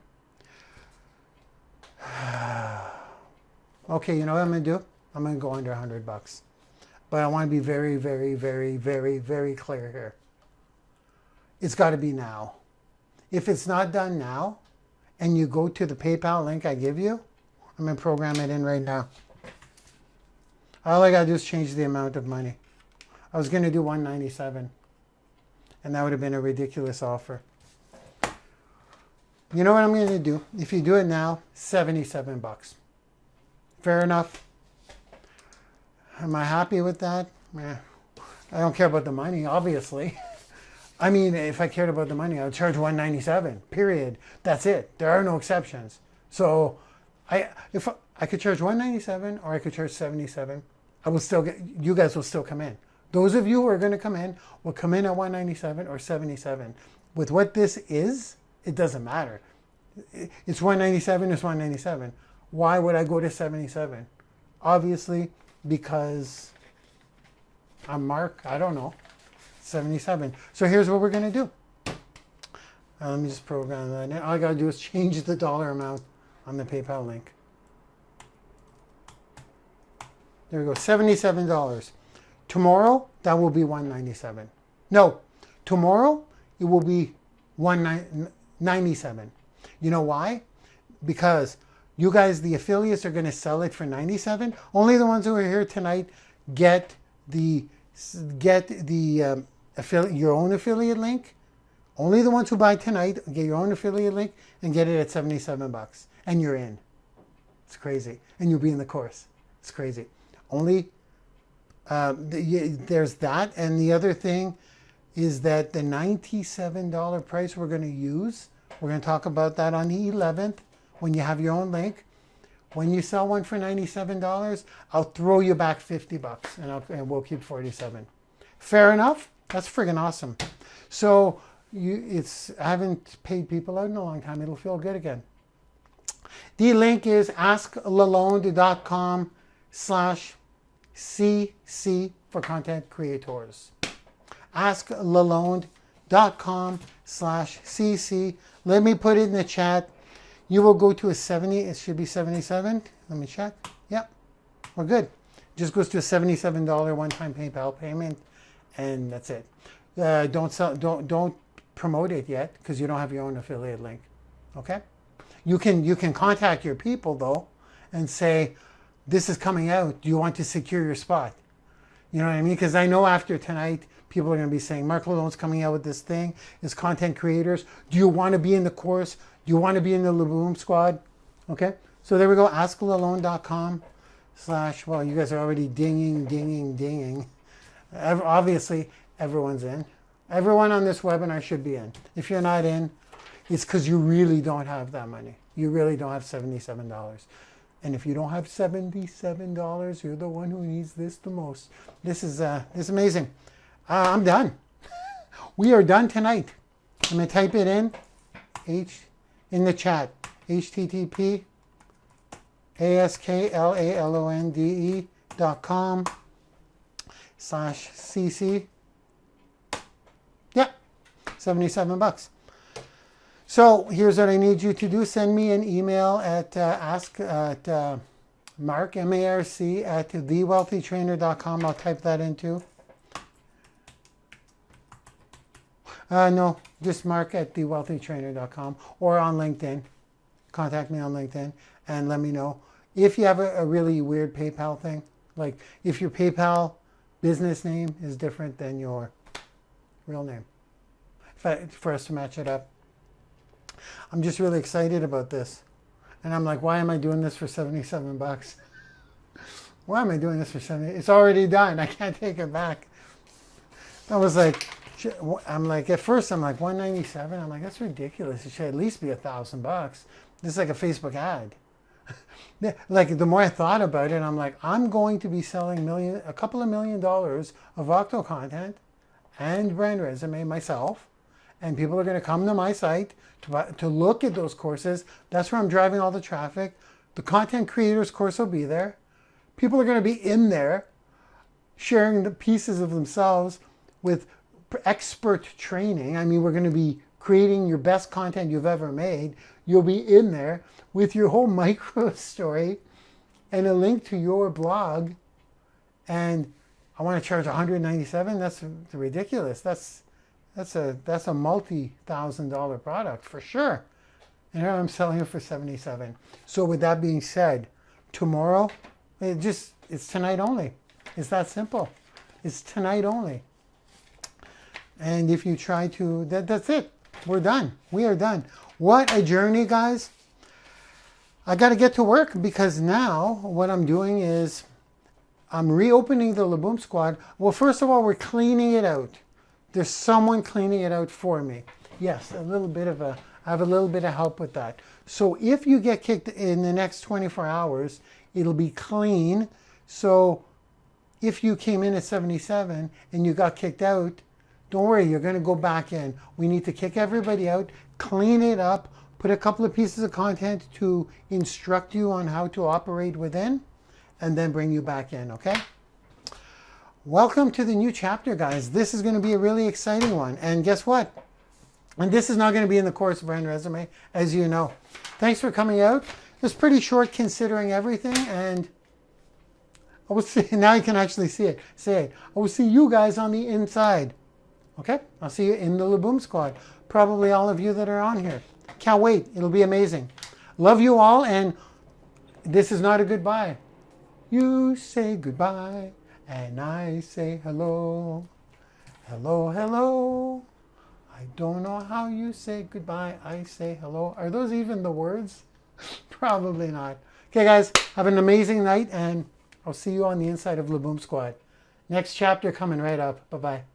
Okay, you know what I'm going to do? I'm going to go under $100. But I want to be very, very, very, very, very clear here. It's got to be now. If it's not done now, and you go to the PayPal link I give you, I'm going to program it in right now. All I got to do is change the amount of money. I was going to do $197, and that would have been a ridiculous offer. You know what I'm going to do? If you do it now, $77. Fair enough. Am I happy with that? I don't care about the money, obviously. I mean, if I cared about the money, I would charge $197, period. That's it. There are no exceptions. So if I could charge $197 or I could charge $77, I will still you guys will still come in. Those of you who are going to come in will come in at $197 or $77. With what this is, it doesn't matter. It's $197, it's $197. Why would I go to $77? Obviously, because I'm Marc. I don't know. $77. So here's what we're going to do. Let me just program that in. All I gotta do is change the dollar amount on the PayPal link. There we go, $77. Tomorrow, that will be $197. No, tomorrow, it will be $197. You know why? Because you guys, the affiliates, are going to sell it for $97. Only the ones who are here tonight get the your own affiliate link. Only the ones who buy tonight get your own affiliate link and get it at $77. And you're in. It's crazy. And you'll be in the course. It's crazy. Only there's that. And the other thing is that the $97 price we're going to use, we're going to talk about that on the 11th when you have your own link. When you sell one for $97, I'll throw you back $50 and we'll keep 47. Fair enough? That's friggin' awesome. So I haven't paid people out in a long time. It'll feel good again. The link is asklalonde.com/CC for content creators. asklalonde.com/CC. Let me put it in the chat. You will go to a 70, it should be 77. Let me check. Yep, we're good. Just goes to a $77 one-time PayPal payment, and that's it. Don't promote it yet because you don't have your own affiliate link. Okay? You can contact your people though and say, this is coming out. Do you want to secure your spot? You know what I mean? Because I know after tonight, people are going to be saying, Marc Lalonde's coming out with this thing. It's content creators. Do you want to be in the course? Do you want to be in the Laboom squad? Okay. So there we go. asklalonde.com/ well, you guys are already dinging. Obviously, everyone's in. Everyone on this webinar should be in. If you're not in, it's because you really don't have that money. You really don't have $77. And if you don't have $77, you're the one who needs this the most. This is amazing. I'm done. We are done tonight. I'm going to type it in the chat. http asklalonde.com/cc. Yeah, $77. So here's what I need you to do. Send me an email at Marc, M-A-R-C, at thewealthytrainer.com. I'll type that into. No, just Marc at thewealthytrainer.com or on LinkedIn. Contact me on LinkedIn and let me know. If you have a really weird PayPal thing, like if your PayPal business name is different than your real name, for us to match it up. I'm just really excited about this. And I'm like, why am I doing this for $77? Why am I doing this for $70? It's already done. I can't take it back. I was like, at first I'm like, $197. I'm like, that's ridiculous. It should at least be $1,000. This is like a Facebook ad. Like the more I thought about it, I'm like, I'm going to be selling a couple of $1 million of Octo content and brand resume myself. And people are going to come to my site to look at those courses. That's where I'm driving all the traffic. The content creators course will be there. People are going to be in there sharing the pieces of themselves with expert training. I mean, we're going to be creating your best content you've ever made. You'll be in there with your whole micro story and a link to your blog. And I want to charge $197. That's ridiculous. That's a multi-$1,000 product for sure. And here I'm selling it for $77. So with that being said, tomorrow, it's tonight only. It's that simple. It's tonight only. And if you try to, that's it. We're done. We are done. What a journey, guys. I got to get to work because now what I'm doing is I'm reopening the Laboom squad. Well, first of all, we're cleaning it out. There's someone cleaning it out for me. Yes, I have a little bit of help with that. So if you get kicked in the next 24 hours, it'll be clean. So if you came in at 77 and you got kicked out, don't worry, you're going to go back in. We need to kick everybody out, clean it up, put a couple of pieces of content to instruct you on how to operate within, and then bring you back in, okay? Welcome to the new chapter, guys. This is going to be a really exciting one. And guess what? And this is not going to be in the course brand resume, as you know. Thanks for coming out. It's pretty short considering everything, and I will see, now you can actually see it. Say it. I will see you guys on the inside. Okay? I'll see you in the Laboom Squad. Probably all of you that are on here. Can't wait. It'll be amazing. Love you all, and this is not a goodbye. You say goodbye, and I say hello. Hello, hello. I don't know how you say goodbye. I say hello. Are those even the words? Probably not. Okay, guys, have an amazing night, and I'll see you on the inside of Laboom Squad. Next chapter coming right up. Bye-bye.